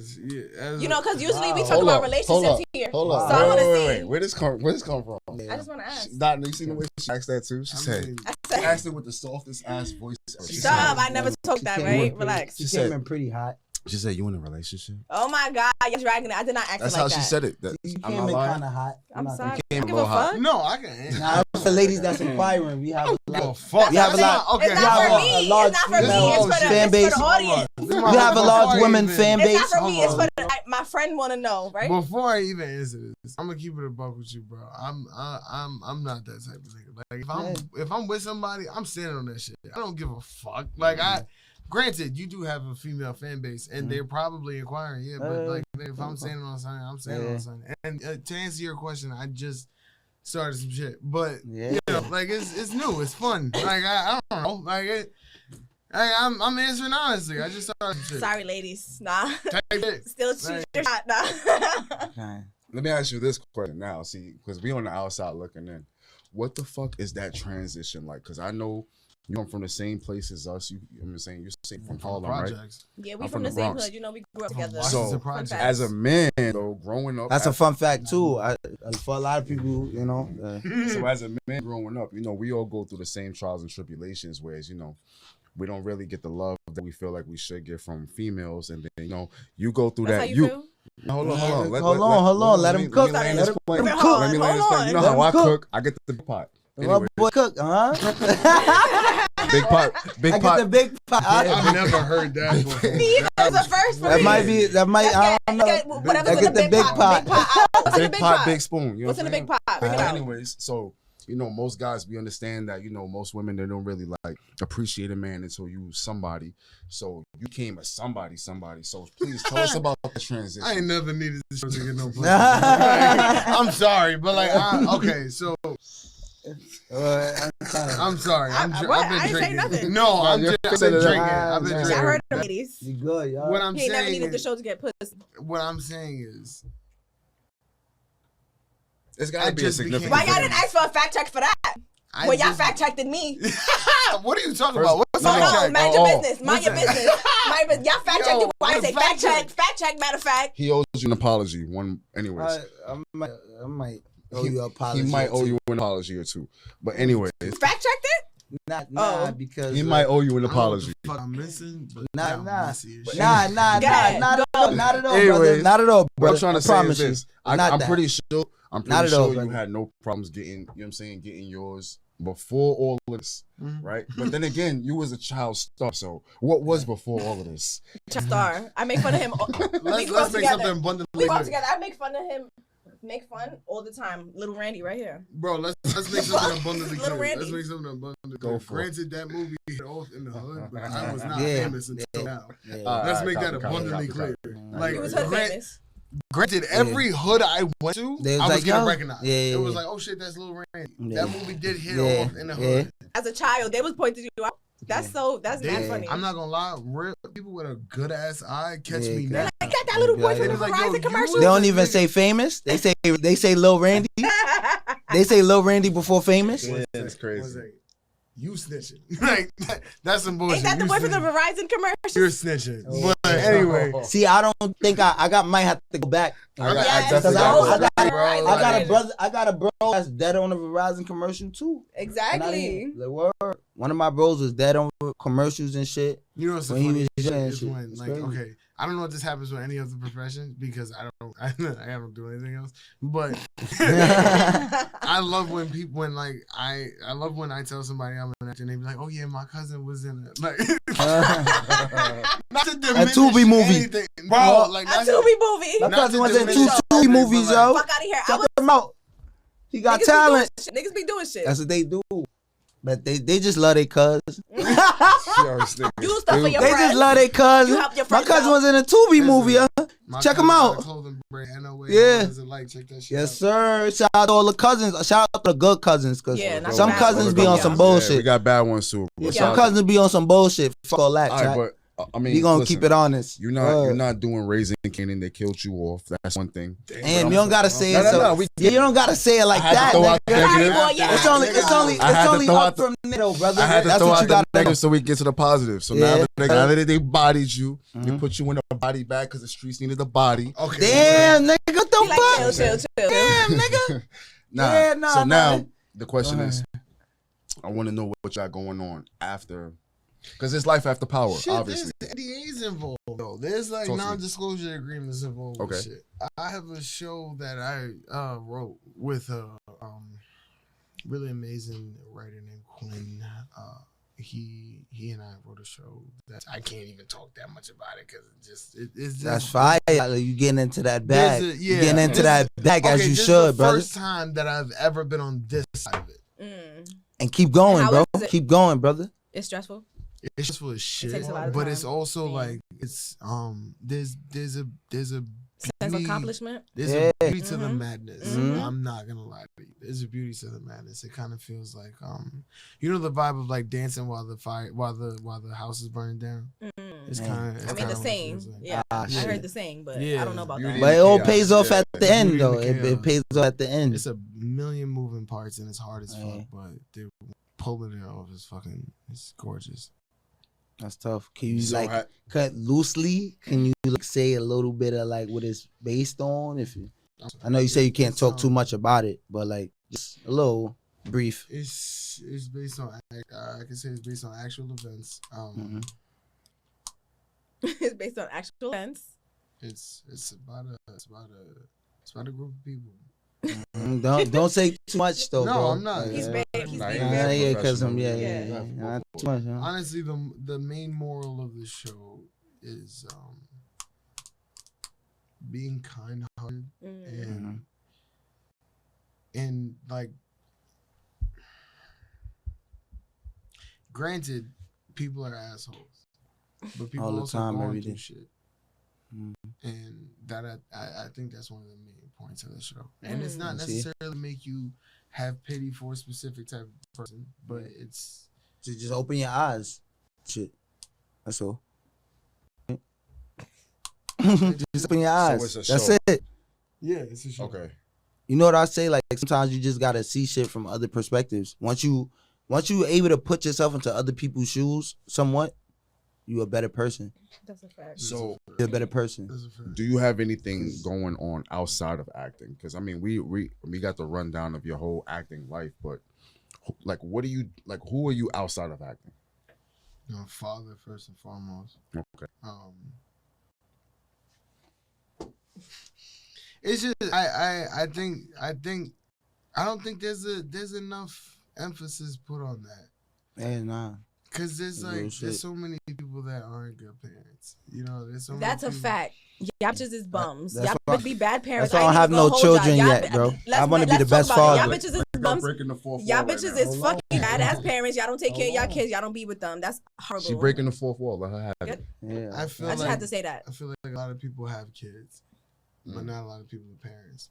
You know, because usually we talk Hold about up, relationships here. Hold up. So I want to wait. see. Where this come from? I just want to ask. You seen the way she asked that too? She said, she asked it with the softest ass voice ever. She Shut said, up! I never told that, right? Relax. She came in pretty hot. She said, you in a relationship? Oh my God, you're dragging it. I did not ask That's it how like she that. said it. You I'm came not in lying. kind of hot. I'm sorry. came I a give little a hot. fuck. No, I can. Nah, for ladies that's inquiring, we have a lot. Fuck. We have a lot. Okay. It's not for me. a large It's not for me. female It's for fan the base. audience. We have a large women fan It's base. not for me. It's Hold for my friend want to know, right? Before I even answer this, I'm gonna keep it a buck with you, bro. I'm not that type of nigga. Like if I'm with somebody, I'm standing on that shit. I don't give a fuck. Like granted, you do have a female fan base, and they're probably inquiring, but like if I'm standing on something, I'm standing on something. And to answer your question, I just started some shit, but you know, like it's new, it's fun. Like I don't know, like I'm answering honestly. I just started some shit. Sorry, ladies. Nah. Still shoot Like- your shot. Nah. Let me ask you this question now, see, because we on the outside looking in. What the fuck is that transition like? Because I know you come from the same place as us. I'm saying you're from Harlem, right? Yeah, we I'm from from the the same Bronx. hood. You know, we grew up together. So, Fun fact. as a man, though, growing up, That's a fun fact too. For a lot of people, you know. so as a man growing up, you know, we all go through the same trials and tribulations, whereas, you know, we don't really get the love that we feel like we should get from females, and then, you know, you go through That's that. how you feel? Hold on. Hold on. Let him cook. Let me Let him explain. cook. Let me Hold explain. on. You know Let how him I cook. cook? I get the big pot. What boy cook, huh? Big pot. Big I pot. get the big pot. I've never heard that before. Me either. It's a first for That me. might be. That might. I don't know. Whatever's I in get the the big big pot. pot. What's in the Big big pot, pot? big spoon. You know What's in the big pot? Bring it out. Anyways, so, you know, most guys, we understand that, you know, most women, they don't really like appreciate a man until you somebody. So you came as somebody. So please tell us about the transition. I ain't never needed this show to get no pussy. I'm sorry, but like, okay, so I'm sorry. I've What? been I ain't say drinking. nothing. No, I've been drinking. I've been I drinking. heard the ladies. You good, y'all? What I'm He ain't never saying needed the is, show to get pussy. what I'm saying is, It's got to be a just significant Why y'all difference. didn't ask for a fact check for that? I Well, y'all just- fact checked me. What are you talking First- about? What's No, fact no, No, check? mind your Oh, business. Mind your what's that? business. Mind your business. Y'all fact checked Yo, it. Why I what's say fact fact check? check? Fact check. Matter of fact. He owes you an apology. Anyways. I might owe you an apology. He might or owe two. you an apology or two. But anyways, Fact checked it. Nah, because he might owe you an I don't know what apology. the fuck I'm missing, but Nah, y'all nah. messy as shit. Not Go ahead. at all, brother. Anyways, Not at all, What brother. I'm trying to I say promise is this. you. Not I'm that. pretty sure Not at all, sure you brother. had no problems getting, you know what I'm saying, getting yours before all of this, right? But then again, you was a child star, so what was before all of this? Star. I make fun of him. Let's make something abundantly We go clear. together. I make fun of him. Make fun all the time. Little Randy right here. Bro, let's make something abundantly Little clear. Randy. Let's make something abundantly Go clear. for it. Granted, that movie hit off in the hood, but I was not Yeah. famous until now. Yeah. Let's make that copy, abundantly copy. clear. Like, He was hood famous. granted, every hood I went to, They was I was like, getting yo. recognized. Yeah, It was yeah. like, oh shit, that's Lil Randy. Yeah. That movie did hit Yeah. off in the Yeah. hood. As a child, they was pointing you out. That's mad They- funny. I'm not gonna lie, real people with a good ass eye catch Yeah, me cause- now. I got that little boy They from the was like, yo, Verizon you commercial. They don't even say famous. They say Lil Randy. They say Lil Randy before famous. Yeah, it's What's crazy. that? You snitching. Like, that's some bullshit. Ain't that the You boy from the snitching. Verizon commercial? You're snitching. But anyway, See, I don't think might have to go back. Yes, Because those I Verizon. got a brother that's dead on a Verizon commercial too. And Exactly. the word. One of my bros was dead on commercials and shit. you know what's the When he funny was shit young and is shit. when, It's like, crazy. okay, I don't know if this happens with any other profession because I don't do anything else. But I love when people, I love when I tell somebody I'm an actor and they be like, oh yeah, my cousin was in it. Like, not to diminish Tubi movie. anything. Bro, like, A not Tubi movie. My Not cousin to was in diminish two something, Tubi but movies, like- yo. Fuck out of here. I Check was him out. He got niggas talent. Be doing shit. Niggas be doing shit. That's what they do. But they just love their cuz. You stuff for your They friends. just love their cuz. You help your My friends cousin out. was in a Tubi movie. My Check cousin him got a out. clothing brand, NOA, Yeah. what is it like? Check that shit Yes, out. sir. Shout out to all the cousins. Shout out to the good cousins, cause Yeah, not some the bad cousins ones. be on Yeah. some Yeah, we bullshit. got bad ones too. Yeah, But some shout out- cousins be on some bullshit. Fuck all that. All right, Jack. but I mean, we gonna listen, keep it honest. You're not doing Raising Kanan. They killed you off. That's one thing. And you don't gotta say it. No, you don't gotta say it like that. It's only up from there, brother. I had to That's throw what out you the got. negative so we get to the positive. So Yeah. now that they bodied you, they put you in a body bag because the streets needed a body. Okay. Damn, nigga, what the Like, fuck? chill. Damn, nigga. Yeah, nah, so nah. now the question is, I want to know what y'all going on after, because it's life after power, Shit, obviously. there's NDAs involved though. There's like Talk to me. non-disclosure agreements involved with shit. I have a show that I wrote with a really amazing writer named Quinn. He and I wrote a show that I can't even talk that much about it because it's just That's fire. You getting into that bag. Yeah, You getting into that bag as you this is should, the brother. First time that I've ever been on this side of it. And keep going, How bro. is it? Keep going, brother. It's stressful. It's just full of shit, takes a lot of but time. it's also Damn. like it's there's a Sense of beauty- accomplishment. There's Yeah. a beauty to the Mhm. madness. Mhm. I'm not gonna lie to you. There's a beauty to the madness. It kind of feels like you know the vibe of like dancing while the house is burning down. It's Yeah. kind of. I mean, the saying. Yeah, Ah, I shit. heard the saying, but Yeah. I don't know about Beauty. that. But it all Yeah. pays off at the end, Beauty though. and It chaos. pays off at the end. It's a million moving parts and it's hard as fuck, Yeah. but they're pulling it off is fucking. It's gorgeous. That's tough. Can you So like cut loosely? Can you like say a little bit of like what it's based on? If you, I know you say you can't talk too much about it, but like just a little brief. It's based on. I can say it's based on actual events. It's based on actual events. It's about a group of people. Don't say too much though, No, bro. I'm not. He's Yeah. big. He's Nah, being yeah, very. Yeah, because professional. Yeah. not too much. Huh? Honestly, the main moral of the show is being kind-hearted and like, granted, people are assholes, but people All the also time, going every through day. shit. And that I think that's one of the main points of the show. And it's not See? necessarily make you have pity for a specific type of person, but it's To just open your eyes. Shit. That's all. Just open your eyes. it's a That's show. it. it's a show. Okay. You know what I say? Like sometimes you just gotta see shit from other perspectives. Once you able to put yourself into other people's shoes somewhat, you a better person. That's a fact. So You're a better person. That's a fact. do you have anything going on outside of acting? Because I mean, we got the rundown of your whole acting life, but like, what do you like? Who are you outside of acting? You know, father first and foremost. Okay. It's just I think I don't think there's enough emphasis put on that. Hey, nah. Cause there's Real like shit. there's so many people that aren't good parents. You know, there's so That's a many people. fact. Y'all bitches is bums. That's Y'all why- bitches be bad parents. that's why I don't have no children yet, bro. I wanna be the best father. Y'all bitches is bums. breaking the fourth Y'all wall right bitches now. is fucking bad ass parents. Y'all don't take care of y'all kids. Y'all don't be with them. That's horrible. She breaking the fourth wall. Let her have it. Yeah. I feel I just like had to say that. I feel like a lot of people have kids, but not a lot of people are parents.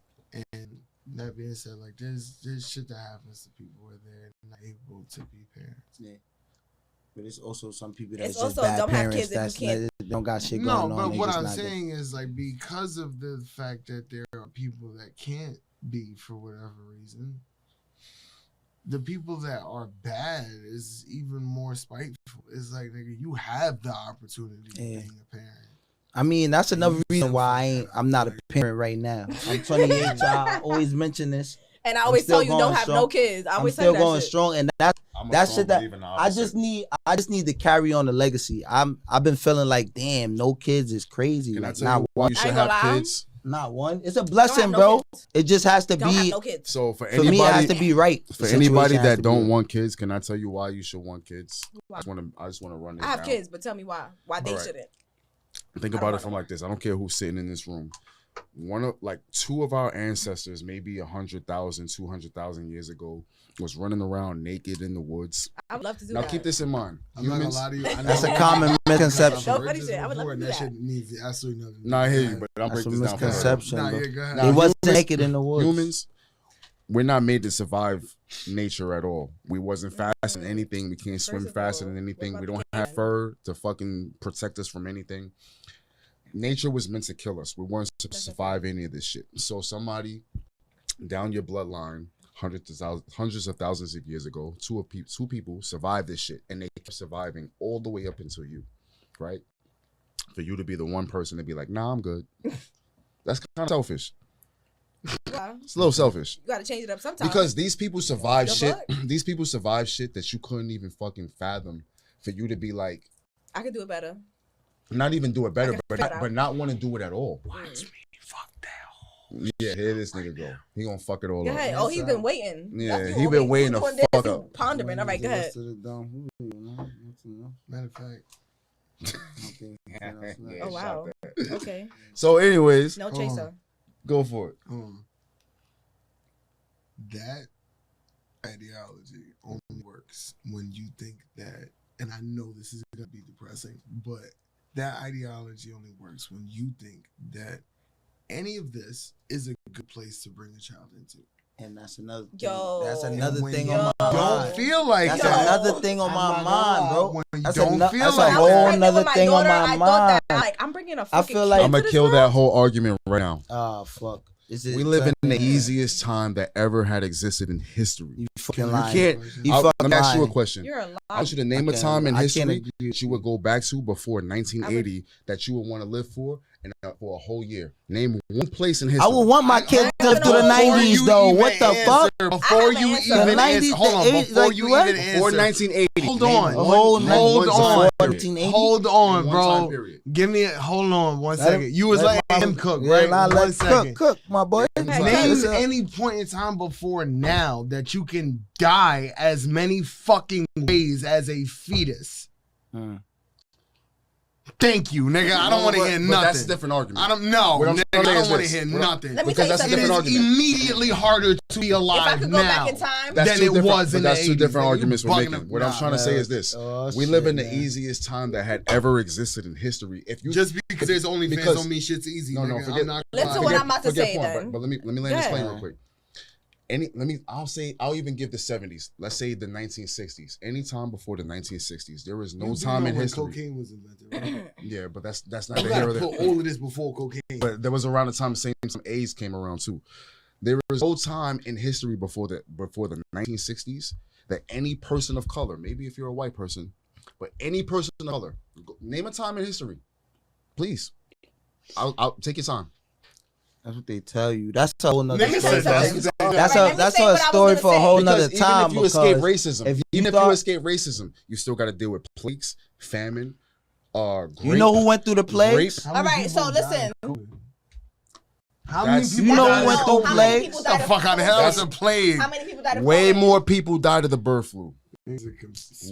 And that being said, like there's shit that happens to people where they're not able to be parents. Yeah. But it's also some people that's It's just also bad don't have parents kids if you that's can't. don't got shit No, going on. but They what just I'm not good. saying is like because of the fact that there are people that can't be for whatever reason, the people that are bad is even more spiteful. It's like nigga, you have the opportunity of being a parent. I mean, that's another reason why I'm not a parent right now. I'm 28, y'all. I always mention this. And I always still tell you going don't have no strong. kids. I I'm always still tell you going that shit. strong, and that's I'm a that strong shit that believer in the I just opposite. need to carry on the legacy. I've been feeling like, damn, no kids is crazy. Can I Like, tell not you why one, you should ain't have gonna lie. kids? not one. It's a Don't have blessing, no bro. kids. It just has to Don't have be no kids. So for for me. It has to anybody, be right. for The situation anybody has that to don't be- want kids, can I tell you why you should want kids? Why? I just want to run it I have down. kids, but tell me why. Why they All right. shouldn't. Think I about don't it from know. like this. I don't care who's sitting in this room. Two of our ancestors, maybe 100,000, 200,000 years ago, was running around naked in the woods. I would love to do Now that. keep this in mind. I'm not gonna Humans, lie to you. I That's know- a common misconception. No funny shit. I would love to do that that. shit means absolutely nothing. nah, I hear you, but I'll That's break a this down. for you. misconception. Nah, bro. yeah, go ahead. Nah, They wasn't humans- naked in the woods. Humans, we're not made to survive nature at all. We wasn't fast in anything. We can't swim of faster all, than anything. what We about don't the have can? fur to fucking protect us from anything. Nature was meant to kill us. We weren't to survive any of this shit. So somebody down your bloodline, hundreds of thousands of years ago, two people survived this shit, and they kept surviving all the way up until you, right? For you to be the one person to be like, nah, I'm good. That's kind of selfish. Wow. It's a little selfish. You gotta change it up sometimes. Because these people survive The shit. fuck? These people survive shit that you couldn't even fucking fathom. For you to be like, I could do it better. not even do it better, Okay, but shut up. not want to do it at all. Yeah, here this nigga go. He gonna fuck it all Go up. ahead. Oh, he's been waiting. Yeah, That's he you. been Okay, waiting you to doing this, fuck you up. Pondering. All right, go ahead. Matter of fact, Oh wow. Okay. So, anyways, No chaser. go for it. that ideology only works when you think that, and I know this is gonna be depressing, but that ideology only works when you think that any of this is a good place to bring a child into. And that's another thing. Yo. That's another When thing you on my don't mind. feel like That's that. another thing on I'm my not gonna mind, lie, bro. when you That's don't feel that's like a that. whole pregnant nother with my thing on daughter, my I thought mind. that, like, I'm bringing a I fucking feel like- I'm gonna kid to kill this that world? whole argument right now. Oh fuck. We live in the easiest time that ever had existed in history. You fucking You lying. can't. You Let fucking me ask you a lying. question. You're a I want lie. you to name a can't- time in I can't history agree with that you would go back to before 1980 that you would want to live for and for a whole year. Name one place in history. I would want my kids to live through the Before 90s though. What the fuck? Before I have you an answer. even The 90s, answer, hold on. the 80s, Before like you what? even Before answer, 1980. hold Name on, one- hold name one on. time period. 1480. hold on, Name one time bro. period. Give me hold on one Let him- second. You was let letting my- him cook, yeah, right? nah, One let second. cook, my boy. Hey, Name It's a- any point in time before now that you can die as many fucking ways as a fetus. Thank you, nigga. I don't want to hear But nothing. that's a different argument. I don't know. What I'm Nigga, trying to I say don't is want to this. hear What I'm- nothing. Let me Because tell you that's a It something. different is argument. immediately harder to be If I alive could go now back in time, That's than two it different- was but in the that's two 80s. different Nigga, you arguments we're bugging making. the- What I'm nah, trying to say is this: Oh, we live in the shit, man. easiest time that had ever existed in history. If you Just because there's only fans because- don't mean shit's easy. No, nigga. forget- I'm not Listen to lying. what I'm about to say point, then. But let me land Go this ahead. plane real quick. I'll even give the 70s. Let's say the 1960s. Any time before the 1960s, there is no You do time know in when history. cocaine was invented, right? Yeah, but that's not You the gotta hero. put all of this before cocaine. But there was around the time some AIDS came around too. There was no time in history before the 1960s that any person of color, maybe if you're a white person, but any person of color, name a time in history, please. I'll take your time. That's what they tell you. That's a whole nother Nigga story. said That's that. Right, let me that's say a what I was story gonna for a say. whole Because nother time. even if you escape because racism, if you even if thought- you escape racism, you still got to deal with plagues, famine, you know who went through the plagues? rape. How All many right, so people died listen. of COVID? How many That's- people You know died who went of through COVID? How plague? many people Get died the of fuck out of hell. That's a COVID? plague. How many people died of Way COVID? more people died of the bird flu.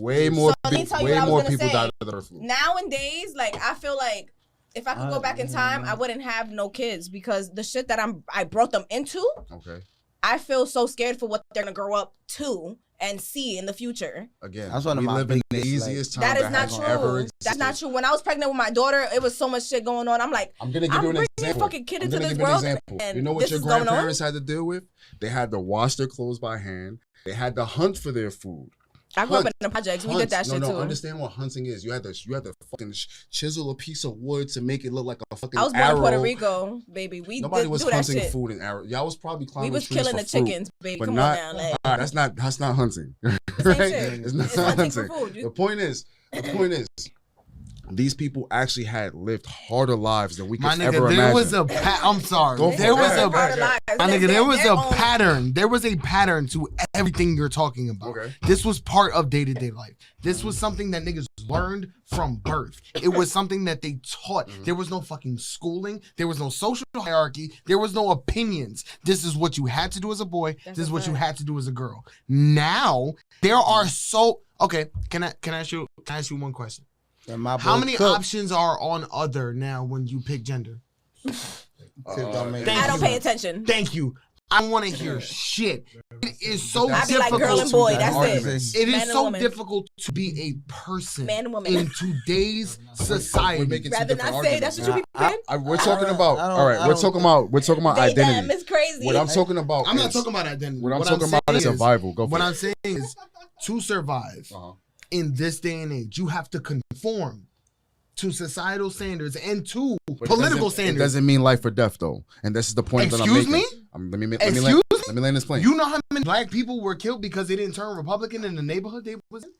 Way more. So let me tell you way what I was more gonna people say. died of the bird flu. Nowadays, like, I feel like if I could go back in time, I wouldn't have no kids because the shit that I brought them into, Okay. I feel so scared for what they're gonna grow up to and see in the future. Again, That's one of we my live in the biggest, easiest time That is that not has ever true. existed. That's not true. When I was pregnant with my daughter, it was so much shit going on. I'm like, I'm gonna give I'm you an bringing a example. fucking kid I'm into gonna this give you an world, example. and You know what this your is going on? grandparents had to deal with? They had to wash their clothes by hand. They had to hunt for their food. I grew up Hunt. in the projects. We Hunt. did that shit no, too. understand what hunting is. You had to fucking chisel a piece of wood to make it look like a fucking I was born arrow. in Puerto Rico, baby. We Nobody did was do that hunting shit. food and arrow. Y'all was probably climbing We was trees killing for the fruit, chickens, baby. but Come not. on now, like, that's not hunting. same Right? shit. It's not It's hunting for hunting. food. You- The point is, these people actually had lived harder lives than we could My nigga, ever there imagine. was a I'm sorry. Go for There it. was Go a ahead. my nigga, there was a pattern. There was a pattern to everything you're talking about. Okay. This was part of day-to-day life. This was something that niggas learned from birth. It was something that they taught. There was no fucking schooling. There was no social hierarchy. There was no opinions. This is what you had to do as a boy. That's This is a what you fact. had to do as a girl. Now, there are so okay, can I ask you one question? And my How boy many Cook options are on other now when you pick gender? don't make I don't pay attention. Thank you. I want to hear shit. It is so I be difficult. like girl and boy. That's it. It Man is and so woman. difficult to be a person Man and woman. in today's We're society. making two Rather different not say that's what you be saying. We're talking about. I don't- All right, I we're don't talking about. We're talking about They them identity. is crazy. What I'm talking about. I'm not is- talking about identity. What I'm talking about is saying survival. Go for What it. I'm saying is, to survive in this day and age, you have to conform to societal standards and to But political It standards. doesn't mean life or death, though, and this is the point that I'm Excuse making. me? Let me land this plane. You know how many black people were killed because they didn't turn Republican in the neighborhood they was in?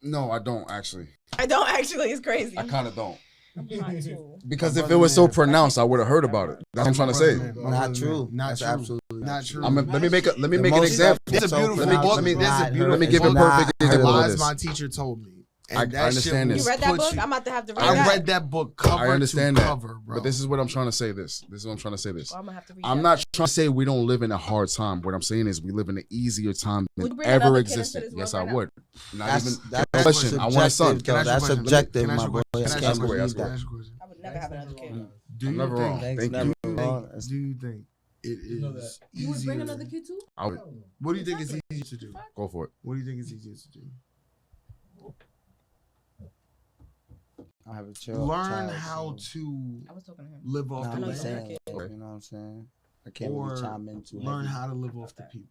No, I don't actually. I don't actually. It's crazy. I kind of don't. I'm not too. Because if it was so pronounced, I would have heard about it. That's what I'm trying to say. Not true. Not That's true. absolutely Not true. Let me make an most example. There's a So beautiful pronounced, book. let me- There's a not beautiful Let me give you a It's not perfect example of Lies this. my teacher told me. And I that shit understand will this. You read that put book? you- I'm about to have to read I that. read that book cover I understand to that, cover, bro. but this is what I'm trying to say. This is what I'm trying to say. This. Oh, I'm gonna have to read I'm that. not trying to say we don't live in a hard time. What I'm saying is we live in an easier time Would you than bring ever another kid into existed. this world Yes, right I now? would. Not That's even that's question. I want a son. subjective, Can I ask you a That's question? subjective, Can I ask my you a boy. question? I Can I can't ask you a believe question? Can I that. ask you a question? I would never have another kid. Do I'm you never wrong. think? Thanks, Thank you. never wrong. Do you think it is You would bring easier? another kid too? I would What do you think is easier to do? go for it. What do you think is easier to do? I have a child. Learn how to I was talking to him. live off Nah, the I'm know just you land, saying, have like, kids. you know what I'm saying? I can't or really chime in too learn heavy. how to live off the people.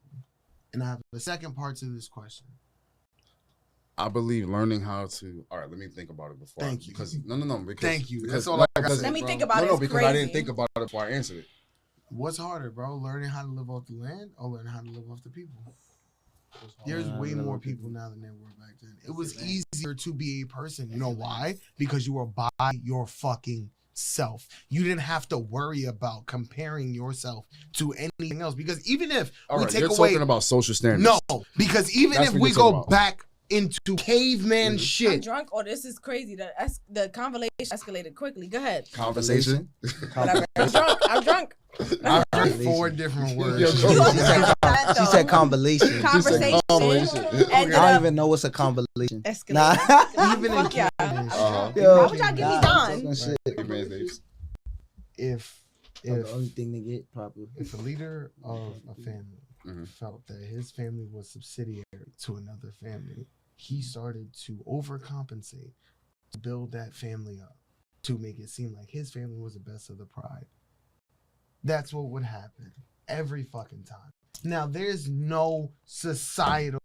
And I have a second part to this question. I believe learning how to. All right, let me think about it before. Thank you. Because no. Because, Thank you. Because, That's all no, I gotta because- say. Let me think about it. No, It's because I didn't crazy. think about it before I answered it. What's harder, bro? Learning how to live off the land or learning how to live off the people? There's way more people now than there were back then. It was easier to be a person. You know why? Because you were by your fucking self. You didn't have to worry about comparing yourself to anything else. Because even if All we right, take you're away, talking about social standards. no, because even That's if what we you're go talking about. back into caveman I'm shit, drunk. Oh, this is crazy. The conversation escalated quickly. Go ahead. Conversation. Whatever. I'm drunk. I'm drunk. I heard 4 different words. Yo, You understand that, She though. said conversation. Conversation. conversation. Ended I don't up even know what's a conversation. escalating. Nah. Even in Fuck yeah. caveman shit. Yo, Why would y'all get me done? talking shit. Hey, man, Daves. If The only thing to get proper. if a leader of a family Mhm. felt that his family was subsidiary to another family, he started to overcompensate to build that family up to make it seem like his family was the best of the pride. That's what would happen every fucking time. Now there's no societal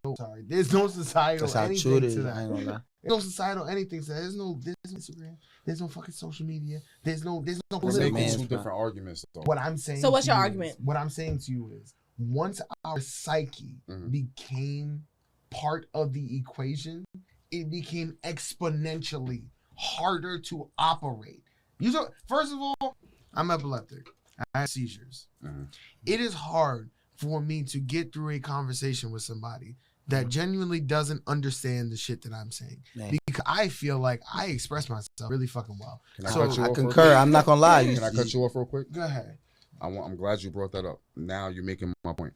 there's no societal That's how anything true it is. to I that. ain't gonna lie. There's no societal anything to that. There's no Instagram. There's no fucking social media. There's no We're political. making man's two pride. different arguments, though. What I'm saying. So what's to your you argument? What I'm saying to you is, once our psyche Mhm. became part of the equation, it became exponentially harder to operate. First of all, I'm epileptic. I have seizures. Mhm. It is hard for me to get through a conversation with somebody that genuinely doesn't understand the shit that I'm saying. Man. Because I feel like I express myself really fucking well. Can I So, cut you I off real concur. quick? I'm not gonna lie. Can I cut you off real quick? Go ahead. I'm glad you brought that up. Now you're making my point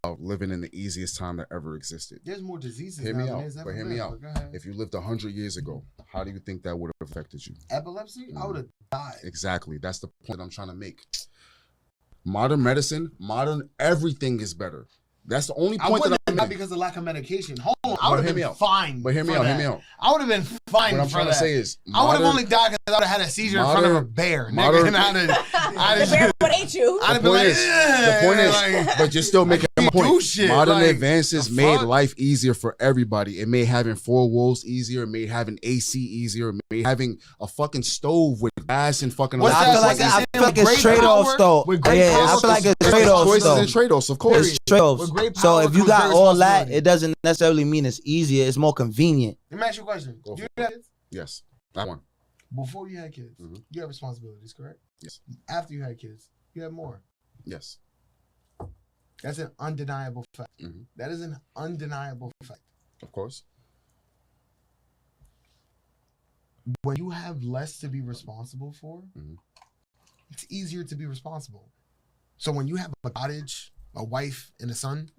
of living in the easiest time that ever existed. There's more diseases Hear now me than out, there's but ever hear been, me out. Go ahead. If you lived 100 years ago, how do you think that would have affected you? Epilepsy, I would have died. Exactly. That's the point that I'm trying to make. Modern medicine, modern everything is better. That's the only I point that wouldn't I'm have died making. because of lack of medication. Hold on, I But would have hear me been out. fine. But hear me for out. Hear that. me out. I would have been fine What I'm for trying that. to say is, I would have modern- only died because I would have had a seizure in front of a bear. modern- Nigga, and I'd The have bear would hate you. I'd have The been point like, is, the point is, like, but you're still making my can't do point. shit, Modern like, advances the made fuck? life easier for everybody. It made having 4 walls easier. It made having AC easier. It made having a fucking stove with gas and fucking. What's I that? feel like What's that I feel like saying? it's Great trade-offs power though. with great Yeah, power I feel like it's comes trade-offs choices though. and trade-offs, of course. It's trade-offs. With great So power if you comes got great all that, responsibility. it doesn't necessarily mean it's easier. It's more convenient. Let me ask you a question. Go You for had kids? Yes, that one. Before you had kids, Mhm. you had responsibilities, correct? Yes. After you had kids, you had more. Yes. That's an undeniable fact. Mhm. That is an undeniable fact. Of course. When you have less to be responsible for, Mhm. it's easier to be responsible. So when you have a cottage, a wife, and a son,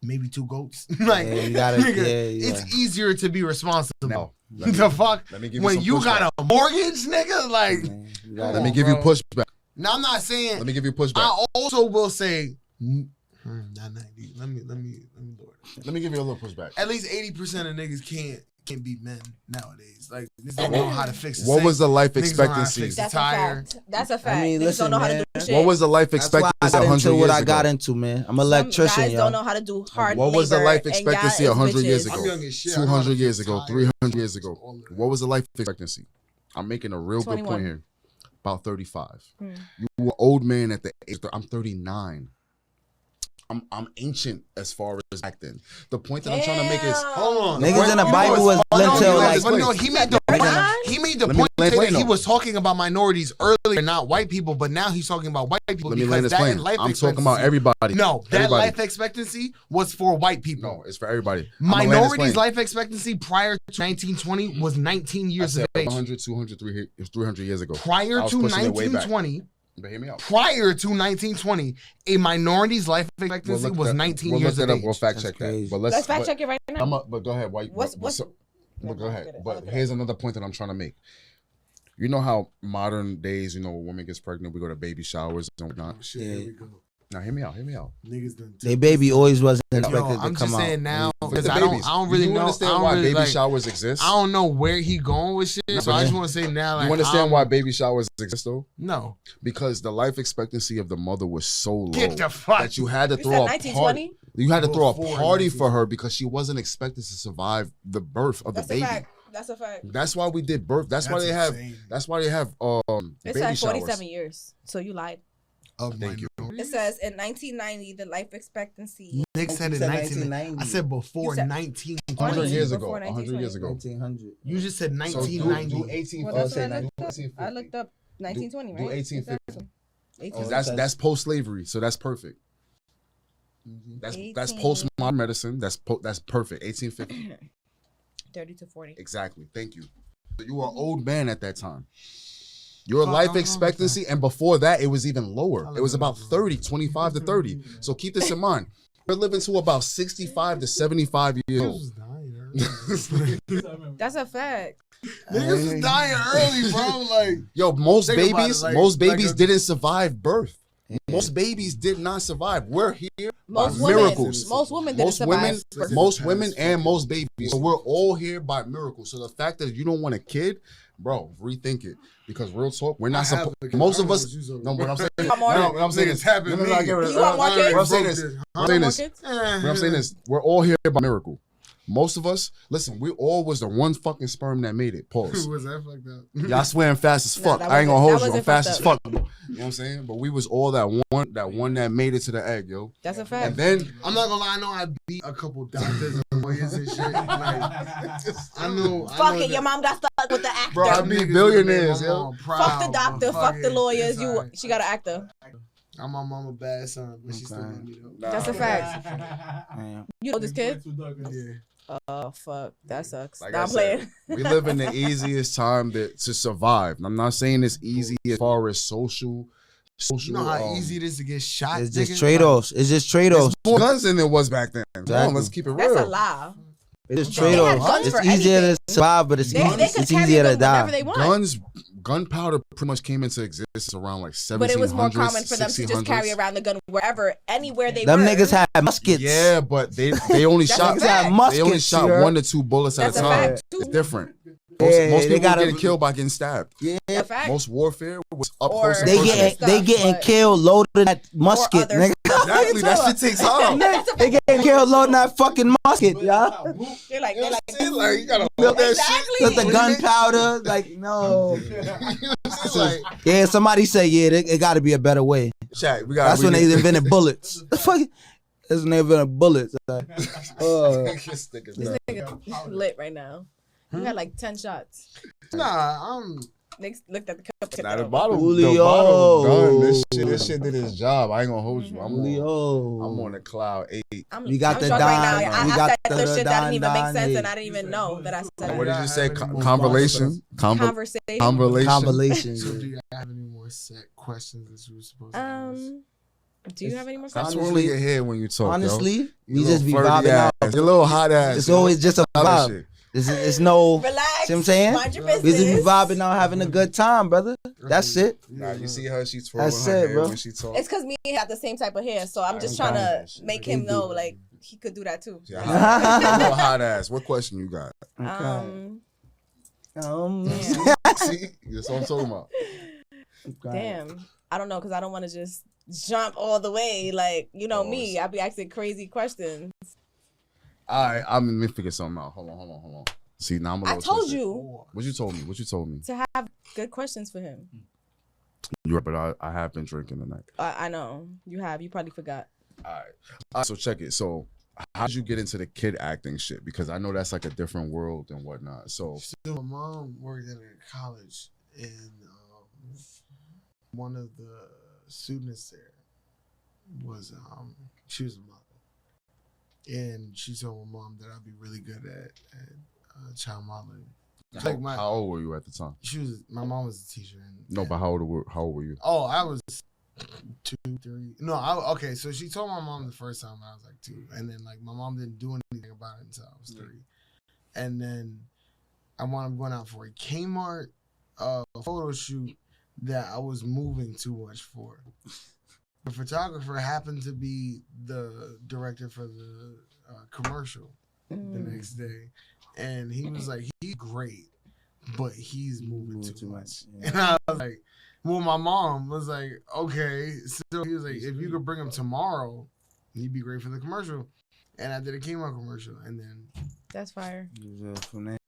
maybe 2 goats, like Yeah, you gotta- nigga, yeah. it's easier to be responsible. Now, The fuck? let me give you When some you pushback. got a mortgage, nigga, like Man, you Let gotta- me give you bro. pushback. Now I'm not saying. Let me give you a pushback. I also will say, not 90. Let me lower it. Let me give you a little pushback. At least 80% of niggas can't be men nowadays. Like niggas don't know how to fix it. What was the life Niggas don't know how to expectancy? fix the That's a tire. fact. That's a fact. I mean, Niggas listen, don't know how to man. do shit. What was the life That's why expectancy I got 100 into years what I ago? got into, man. I'm an Some electrician, guys yo. don't know how to do hard What was the labor, life and expectancy y'all is 100 years bitches. ago? I'm young as shit. 200 years ago, Tired. 300 years ago. What was the life expectancy? I'm making a real 21. good point here. About 35. Hmm. You were an old man at the age. I'm 39. I'm ancient as far as back then. The point that I'm trying to make is, Hold on. Niggas in the Bible was No, until like he made the Let me point land that plane, he though. was talking about minorities earlier, not white people, but now he's talking about white people let me land because this that plane. life I'm talking about expectancy- everybody. No, that Everybody. life expectancy was for white people. No, it's for everybody. I'ma land this Minorities' plane. life expectancy prior to 1920 was 19 I years said of age. 100, 200, 300 years ago. Prior I was to pushing it way back. 1920, But hear me out. prior to 1920, a minority's life expectancy was 19 years of age. We'll fact That's check that. crazy. But Let's fact check it right now. But go ahead. Why? What's- But go ahead. I'll But look it here's another point that I'm trying to make. You know how modern days, when a woman gets pregnant, we go to baby showers and whatnot. Shit, Yeah. here we go. Now hear me out. Niggas done they baby always wasn't expected Yo, I'm to come just out. saying now because The I don't babies. really You know. understand I don't why really, baby like, showers exist? I don't know where he going with shit. So I just want to say now, like, You understand I'm- why baby showers exist though? No, Because the life expectancy of the mother was so low get the fuck. that you had to You throw said a 1920? party. You had to throw a Before party for 1920. her because she wasn't expected to survive the birth of That's the a baby. fact. That's a fact. That's why we did birth. That's why they have. insane. That's why they have It baby says showers. 47 years. So you lied. Of Thank you. It says in 1990 the life expectancy. Nick said in said 1990. I said before You said- 1920. 100 years Before ago. 100 years ago. 1900. You just said So 1990. do 18. Well, that's say what I looked up. 1850. I looked up 1920, do right? 1850. Exactly. Oh, 1850. That's post slavery, so that's perfect. That's 18. postmodern medicine. That's perfect. 1850. 30 to 40. Exactly. Thank you. So you were an old man at that time. Your Fuck, life I don't expectancy, and before that, it was even lower. It was about 30, 25 to 30. So keep this in mind. We're living to about 65 to 75 years old. That's a fact. Niggas is dying early, bro. Like, Yo, most Think about babies, it, like- most babies like a- didn't survive birth. Most babies did not survive. We're here Most by women, miracles. most women didn't Most survive. women, most women, and most babies. So we're all here by miracles. So the fact that you don't want a kid, bro, rethink it. Because real talk, we're not supposed. Most of us. No, what I'm saying. You want more? No, what I'm saying Niggas is. tapping No, no, me. no, I get it. You want more kids? What I'm saying is. What I'm saying More is. kids? What I'm saying is, we're all here by miracle. Most of us, listen, we all was the one fucking sperm that made it. Pause. was that fucked up? Y'all swearing fast as No, fuck. that I ain't gonna wasn't- hold that you. I'm wasn't fast as fucked fuck. You know what I'm saying? But we was all that one that made it to the egg, yo. That's a And fact. then I'm not gonna lie, I know I beat a couple doctors and lawyers and shit. Like, I know. Fuck it, your mom got stuck with the actor. Bro, I beat billionaires, yo. Fuck the doctor, fuck the lawyers. She got an actor. I'm my mama bad son, but she still love me though. That's a fact. Damn. You know this kid? Yeah. Oh fuck, that sucks. Like Nah, I I'm said, playing. we live in the easiest time to survive. I'm not saying it's easy as far as social. You know how easy it is to get shot. It's just nigga? trade-offs. It's just trade-offs. More guns than there was back then. Come on, Exactly. let's keep it That's a real. lie. It's just They had trade-offs. guns It's for easier anything. to survive, but it's They could it's carry easier to them whenever die. they want. Gunpowder pretty much came into existence around like 1700s, But it was more common for them to just carry 1600s. around the gun wherever, anywhere they Them were. niggas had muskets. Yeah, but they only That's shot a fact. muskets, they only shot you heard? 1 to 2 bullets at That's a a time. fact, too. It's different. Yeah, Most they people gotta- getting killed by getting stabbed. Yeah. A fact. Most warfare was up Or- close and They Personal personal. getting stuff, but- killed loading that musket, other nigga. Exactly, that shit takes time. They getting killed loading that fucking musket, y'all. They're like, You gotta Build that Exactly. With the gunpowder, like no. shit. Like, Yeah, somebody say it got to be a better way. Shaq, we got. That's when they invented bullets. The fuck? That's when they invented bullets. This nigga lit right now. You had like 10 shots. Nah, I'm. Niggas looked at the cup. Nah, the bottle Julio. was done. This shit did his job. I ain't gonna hold you. I'm Julio. on the cloud 8. We got the drunk Don- right now. we I got said the other shit that didn't even make Don sense, Don and I didn't even know that I said What it. did you say? Have any more Conversation. Conversation. Conversation. Convalation. So do you have any more set questions that you were supposed to ask? Do you have any more Stop questions? twirling your head when you talk. Honestly, yo. we just be flirty vibing ass. out. You're a little hot ass. It's always just a Other vibe. shit. It's no. Relax. See what I'm saying? Mind your We just business. be vibing out, having a good time, brother. That's it. Nah, you see her, she twirling That's her it, hair bro. when she talks. It's because me and he have the same type of hair, so I'm just Okay. trying to make him They know, do. like, he could do that too. Yeah, hot ass. What question you got? Um, Okay. See, that's what I'm talking about. damn. I don't know, because I don't want to just jump all the way. Like, you know Oh, me, I be asking crazy questions. All right, let me figure something out. Hold on. See, now I'm a I little told twisted. you What you told me? to have good questions for him. You're right, but I have been drinking tonight. I know. You have. You probably forgot. All right. So check it. So how did you get into the kid acting shit? Because I know that's like a different world and whatnot. So So my mom worked at a college, and one of the students there was she was a model, and she told my mom that I'd be really good at child modeling. how old were you at the time? My mom was a teacher. And, No, but how old were you? Oh, I was 2, 3. No, okay. So she told my mom the first time when I was like 2, and then like my mom didn't do anything about it until I was 3. And then I wound up going out for a Kmart photo shoot that I was moving too much for. The photographer happened to be the director for the commercial the next day, and he was like, "He's great, but he's moving too much." Yeah. And I was like, well, my mom was like, okay. So he was like, if you could bring him tomorrow, he'd be great for the commercial. And I did a Kmart commercial, and then That's fire.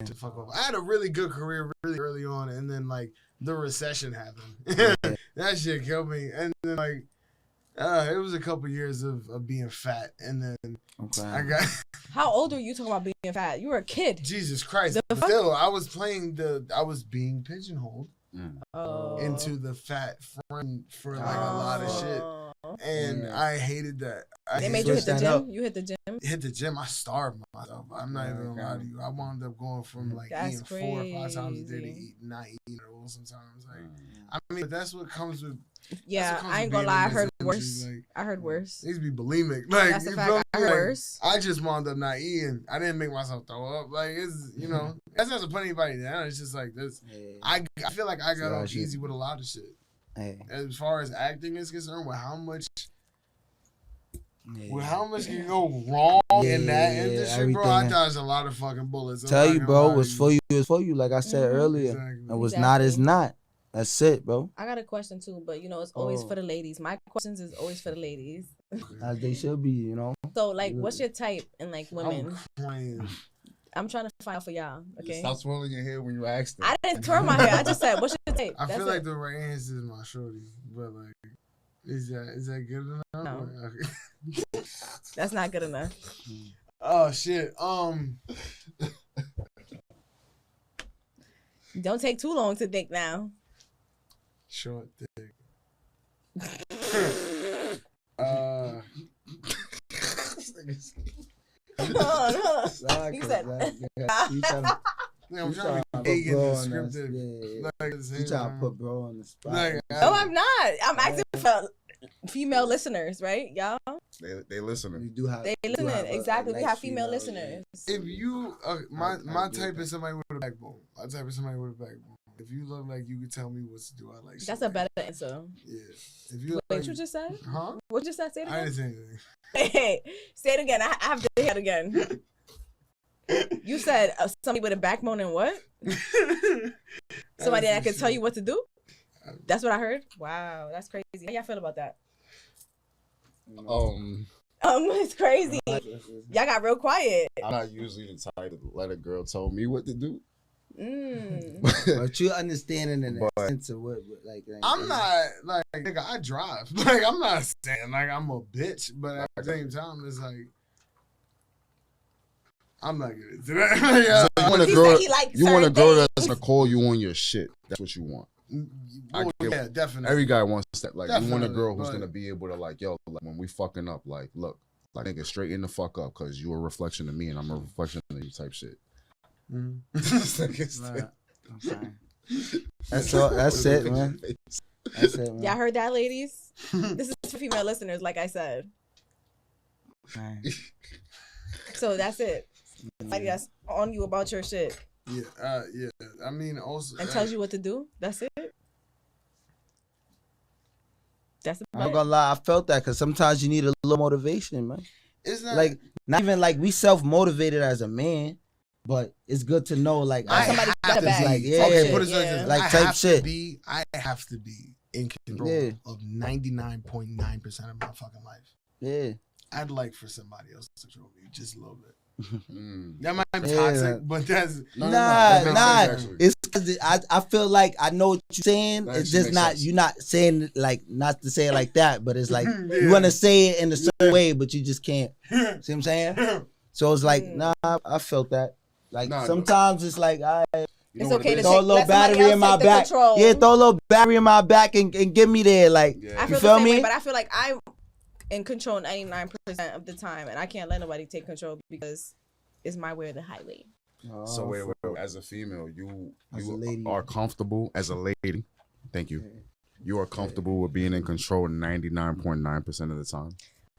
to fuck off. I had a really good career really early on, and then like the recession happened. That shit killed me. And then like it was a couple years of being fat, and then I got How old are you talking about being fat? You were a kid. Jesus Christ. The fuck? Still, I was being pigeonholed Oh. into the fat friend for like a lot of shit. And I hated that. They made you hit the Switch that gym? up. You hit the gym? Hit the gym. I starved myself. I'm not even gonna lie to you. I wound up going from like That's eating 4 or 5 times a day to crazy. not eating at all sometimes. Like, I mean, that's what comes with. Yeah, that's what comes I ain't with gonna being lie. I in this heard industry. worse. Like, I heard worse. these be bulimic. Like, That's a you fact. feel I me? heard Like, worse. I just wound up not eating. I didn't make myself throw up. Like, it's, you know, that's not to put anybody down. It's just like this. I feel like I got Yeah, off shit. easy with a lot of shit. Hey, As far as acting is concerned, with how much yeah. with how much can go wrong in that Yeah, industry, bro, I everything. dodged a lot of fucking bullets. I'm Tell not you, gonna bro, lie what's to for you is for you. Like I said Mhm. earlier, Exactly. and what's not is Exactly. not. That's it, bro. I got a question too, but you know, it's always Oh. for the ladies. My questions is always for the ladies. As they should be, you know. So, like, what's your type in like women? I'm crying. I'm trying to find out for y'all. Okay. Stop swirling your hair when you ask them. I didn't twirl my hair. I just said, what's your type? I That's feel it. like the right answer is my shorty, but like, is that good enough? No. Okay. That's not good enough. Oh shit. Don't take too long to think now. Short dick. Hold on. He said- You trying Yeah, I'm You trying to tryna be vague put bro and on us, descriptive. yeah. Like, at the same to time. put bro on the spot. Like, No, I'm not. I'm asking for female listeners, right, y'all? They listening. You do have. They you listening. have a Exactly. We nice have female yeah. listeners. if you, my I get type that. is somebody with a backbone. My type is somebody with a backbone. If you look like you could tell me what to do, I like. That's shit a better answer. Yeah. If you Wait, like, you just said? huh? What you just said? Say it I again. didn't say anything. Hey, say it again. I have to hear it again. You said somebody with a backbone and what? Somebody that can tell you what to do? That's what I heard? Wow, that's crazy. How y'all feel about that? It's crazy. Y'all got real quiet. I'm not usually the type to let a girl tell me what to do. But you understanding in the But- sense of what like I'm not like nigga. I drive. Like I'm not saying like I'm a bitch, but at the same time, it's like I'm not gonna do that. Yeah. You want a He girl? said he liked You want a certain girl that's things. gonna call you on your shit. That's what you want. Well, give- yeah, definitely. Every guy wants that. Like you want a Definitely, girl who's but- gonna be able to like, yo, like when we fucking up, like, look, like nigga, straighten the fuck up, cause you a reflection of me and I'm a reflection of you, type shit. Mhm. Right. I'm fine. That's all. That's it, man. That's it, man. Y'all heard that, ladies? This is for female listeners, like I said. Fine. So that's it. Like that's on you about your shit. Yeah. I mean, also. And tells you what to do. That's it. That's I'm about not it. gonna lie, I felt that because sometimes you need a little motivation, man. It's not Like, not even like we self-motivated as a man, but it's good to know, like, I Somebody have got a to bag. be- Like, yeah. Okay, put it Yeah. like this. Like, I type have shit. To be, I have to be in control Yeah. of 99.9% of my fucking life. yeah. I'd like for somebody else to control me just a little bit. Mm. That might be Yeah. toxic, but that's That makes Nah. sense, actually. It's 'cause I feel like I know what you're saying. That It's actually just makes not sense. you're not saying it like not to say it like that, but it's like Yeah. you want to say it in a certain way, but you just can't. See what I'm saying? So it's like, Mm. nah, I felt that. Like Nah, sometimes it's like I You It's know what okay it to is? throw a take- little let somebody battery else in my take the back. control. Yeah, throw a little battery in my back and get me there. Like Yeah. I you feel feel the same me? way, but I feel like I'm in control 99% of the time, and I can't let nobody take control because it's my way or the highway. So wait. As a female, you As a lady. are comfortable as a lady. Thank you. You are comfortable with being in control 99.9% of the time.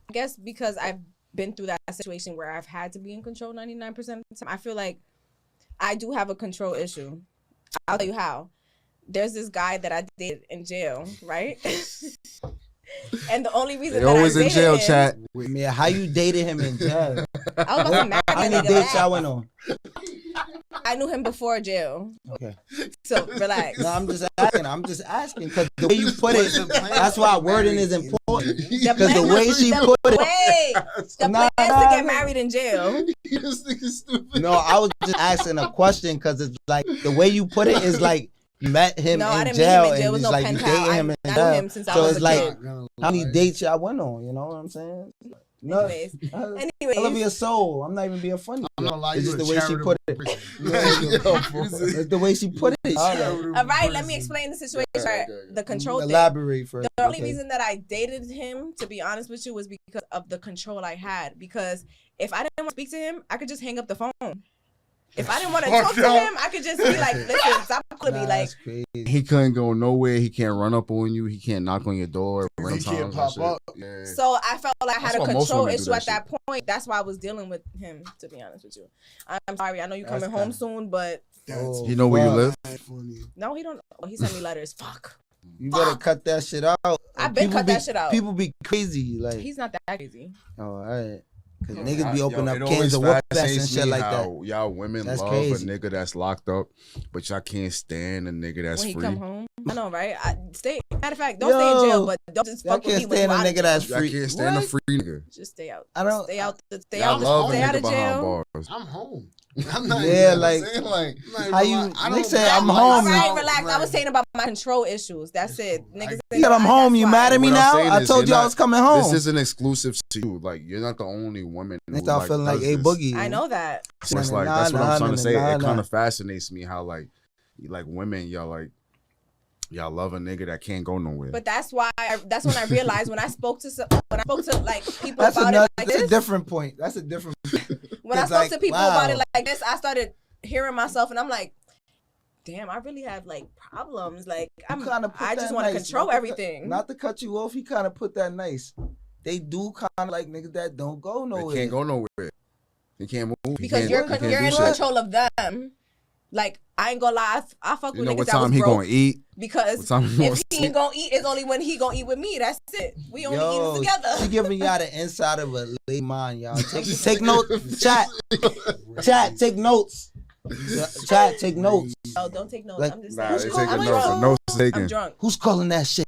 I guess because I've been through that situation where I've had to be in control 99% of the time, I feel like I do have a control issue. I'll tell you how. There's this guy that I dated in jail, right? And the only reason They that always I in dated jail, him, chat. I mean, how you dated him in jail? I was about to marry How that many nigga. dates y'all went on? I knew him before jail, Okay. so relax. No, I'm just asking because the way you put it, that's why wording is important. Because the way she put it. Wait, the Nah, plan is nah, to get nah. married in jail. This nigga stupid. No, I was just asking a question because it's like the way you put it is like you met him No, I in didn't meet him jail in jail. It and was it's no like pen you pal. dating him in I knew jail. him since I So was it's a like kid. how many dates y'all went on? You know what I'm saying? No, Anyways, I love anyways, your soul. I'm not even being funny. I'm not gonna lie, It's you just a the way she put it. it. It's the way she put it. all right. Let me explain the situation. Okay. The control thing. Elaborate first. The only okay? reason that I dated him, to be honest with you, was because of the control I had. Because if I didn't want to speak to him, I could just hang up the phone. If I didn't want to talk to him, I could just be like, listen, stop calling me. Nah, Like, that's crazy. He couldn't go nowhere. He can't run up on you. He can't knock on your door. He can't pop up. Yeah. so I felt like I had That's a why most control women do issue that at that point. That's why I was dealing with him, to be honest with you. I'm sorry. I know you're coming That's home kinda- soon, but Oh, You know where you fuck. live? That's funny. no, he don't. Oh, he sent me letters. Fuck. You better cut that shit out. I've been People cut that shit out. People be crazy. Like, He's not that crazy. oh, all right. Because Yo, niggas be opening it up always cans of whoop ass and fascinates shit me like that. how y'all women That's love crazy. a nigga that's locked up, but y'all can't stand a nigga that's When he free. come home, I know, right? Matter of fact, don't stay in jail, Yo, but don't just Y'all fuck with can't me when stand you a out of nigga jail. that's Y'all free. can't stand a What? free nigga. Just stay out. I don't- stay out. Stay Y'all out. love a Stay out nigga of behind jail. bars. I'm home. I'm not Yeah, even, like- I'm saying, like How you- I they don't say got I'm lights home. All Homie. right, out, relax. I was like- saying about my control issues. That's it. cool. Niggas You said I'm home. You mad at me What I'm now? saying I is told you're you I not- was coming home. This isn't exclusive to you. Like you're not the only woman. They who, start feeling like does a this. boogie. I know that. So it's Nah, like nah, that's what nah, I'm trying nah, to say. nah, It kind nah. of fascinates me how like women y'all love a nigga that can't go nowhere. But that's why. That's when I realized when I spoke to like people That's about another. it like That's a this. different point. That's a different. When I It's spoke like, to people wow. about it like this, I started hearing myself, and I'm like, damn, I really have like problems. Like You kinda put I just that want to nice. control Not to everything. Not to cut you off, he kind of put that nice. They do kind of like niggas that don't go They nowhere. can't go nowhere. He can't move. He Because can't, you're he can't you're do in shit. control of them. Like I ain't gonna lie, I fuck You with know niggas what that time was he broke gonna eat? What because time he if gonna he sleep? ain't gonna eat, it's only when he gonna eat with me. That's it. We only eat She together. giving y'all the inside of a lady mind, y'all. Take notes, chat, take notes, chat, take notes. Oh, don't take notes. Like, I'm just Nah, saying. they I'm taking drunk. notes. Notes I'm taken. drunk. Who's calling that shit?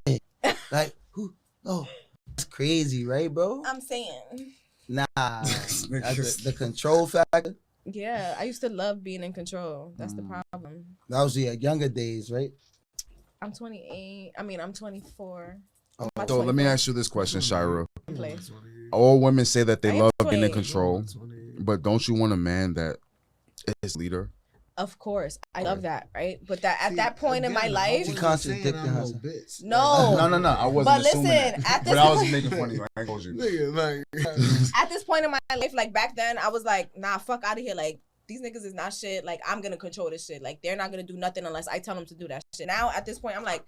Like who? Oh, that's crazy, right, bro? I'm saying. Nah, that's the control factor. Yeah, I used to love being in control. That's the problem. That was your younger days, right? I'm 28. I mean, I'm 24. Oh, I'm So let me 24. ask you this question, Shira. Play. All women say that I they am love being in 28. control, but don't you want a man that is leader? Of course, I love that, right? But that at that point in my life, She contradicting herself. no. No. I wasn't But assuming listen, that. at this But I was point- making fun of you. I ain't told you. Nigga, like, At this point in my life, like back then, I was like, nah, fuck out of here. Like these niggas is not shit. Like I'm gonna control this shit. Like they're not gonna do nothing unless I tell them to do that shit. Now at this point, I'm like,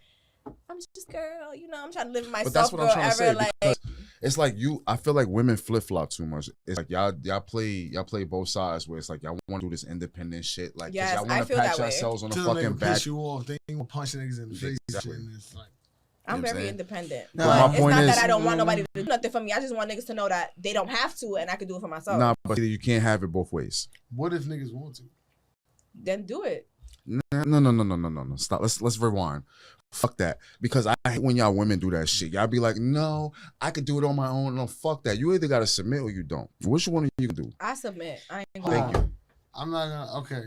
I'm just girl. You know, I'm trying to live But myself, that's what girl. I'm trying to Ever say. like It's like I feel like women flip flop too much. It's like y'all play both sides where it's like y'all want to do this independent shit. Like Yes, y'all want to pat yourselves on the fucking back. Piss you off. They ain't gonna punch niggas in the face. Exactly. And it's like, I'm You know what I'm very saying? independent. No, But my it's point not is- that I don't want nobody to do nothing for me. I just want niggas to know that they don't have to and I can do it for myself. Nah, but you can't have it both ways. what if niggas want to? Then do it. No. Stop. Let's rewind. Fuck that. Because I hate when y'all women do that shit. Y'all be like, no, I could do it on my own. No, fuck that. You either gotta submit or you don't. Which one of you do? I submit. I ain't Thank gonna. you. I'm not gonna. Okay.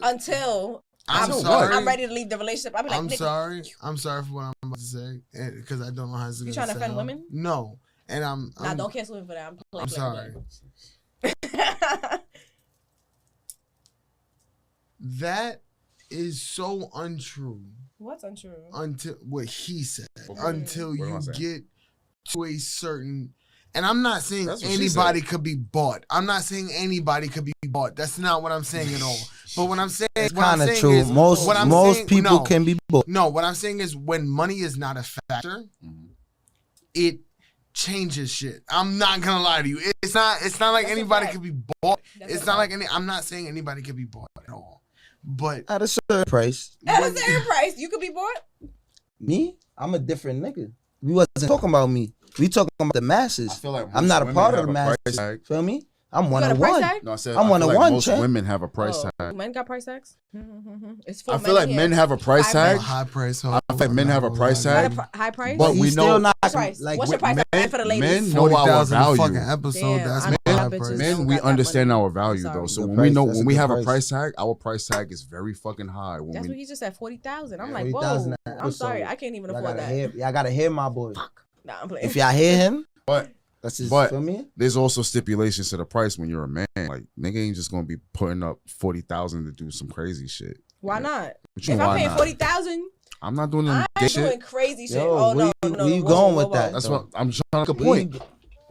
Until I'm I'm sorry. I'm ready to leave the relationship. I'll be like, I'm nigga, sorry. I'm sorry for what I'm about to say because I don't know how it's You gonna trying to offend sound. women? No. And Nah, don't cancel me for that. I'm sorry. That is so untrue What's untrue? until what he said. Okay. Until What am I you saying? get to a certain. And I'm not saying That's what she anybody said. could be bought. I'm not saying anybody could be bought. That's not what I'm saying at all. But what I'm saying, It's what I'm kind of saying true. is, Most what I'm most saying- people no. can be bought. No, what I'm saying is when money is not a factor, Mhm. it changes shit. I'm not gonna lie to you. It's not like That's a anybody fact. could be bought. That's It's a not fact. like I'm not saying anybody could be bought at all. But At a certain price. At a certain price, you could be bought. Me, I'm a different nigga. We wasn't talking about me. We talking about the masses. I feel like I'm most not a women part of have the a price masses. tag. Feel me? I'm You one got a on price one. tag? No, I said I'm I one feel on like one, most champ. women have a price tag. Men got price tags. It's for I feel like here. men have a price High tag. price. high price. I feel like men have a price Got a tag. high price. But He's we still know not What's your price? like What's your price tag for the ladies? men know our 40,000 a value. fucking episode. Damn, That's I my know high y'all bitches price. don't Men, we got that understand money. our value I'm though. sorry. So Good when price. we know That's a when we good have a price. price tag, our price tag is very fucking high. When That's we what he just said. 40,000. I'm like, 40,000 whoa. an I'm sorry, episode. I can't even Y'all afford gotta that. hear. Y'all gotta hear my boy. Nah, I'm playing. If y'all hear him, but that's his. But- Feel me? there's also stipulations to the price when you're a man. Like nigga ain't just gonna be putting up 40,000 to do some crazy shit. Why not? What you If why I'm paying not? 40,000, I'm not doing I gay ain't doing shit. crazy shit. Yo, Oh no, where no, you whoa, going whoa, with that? whoa. That's what I'm trying to make a We- point.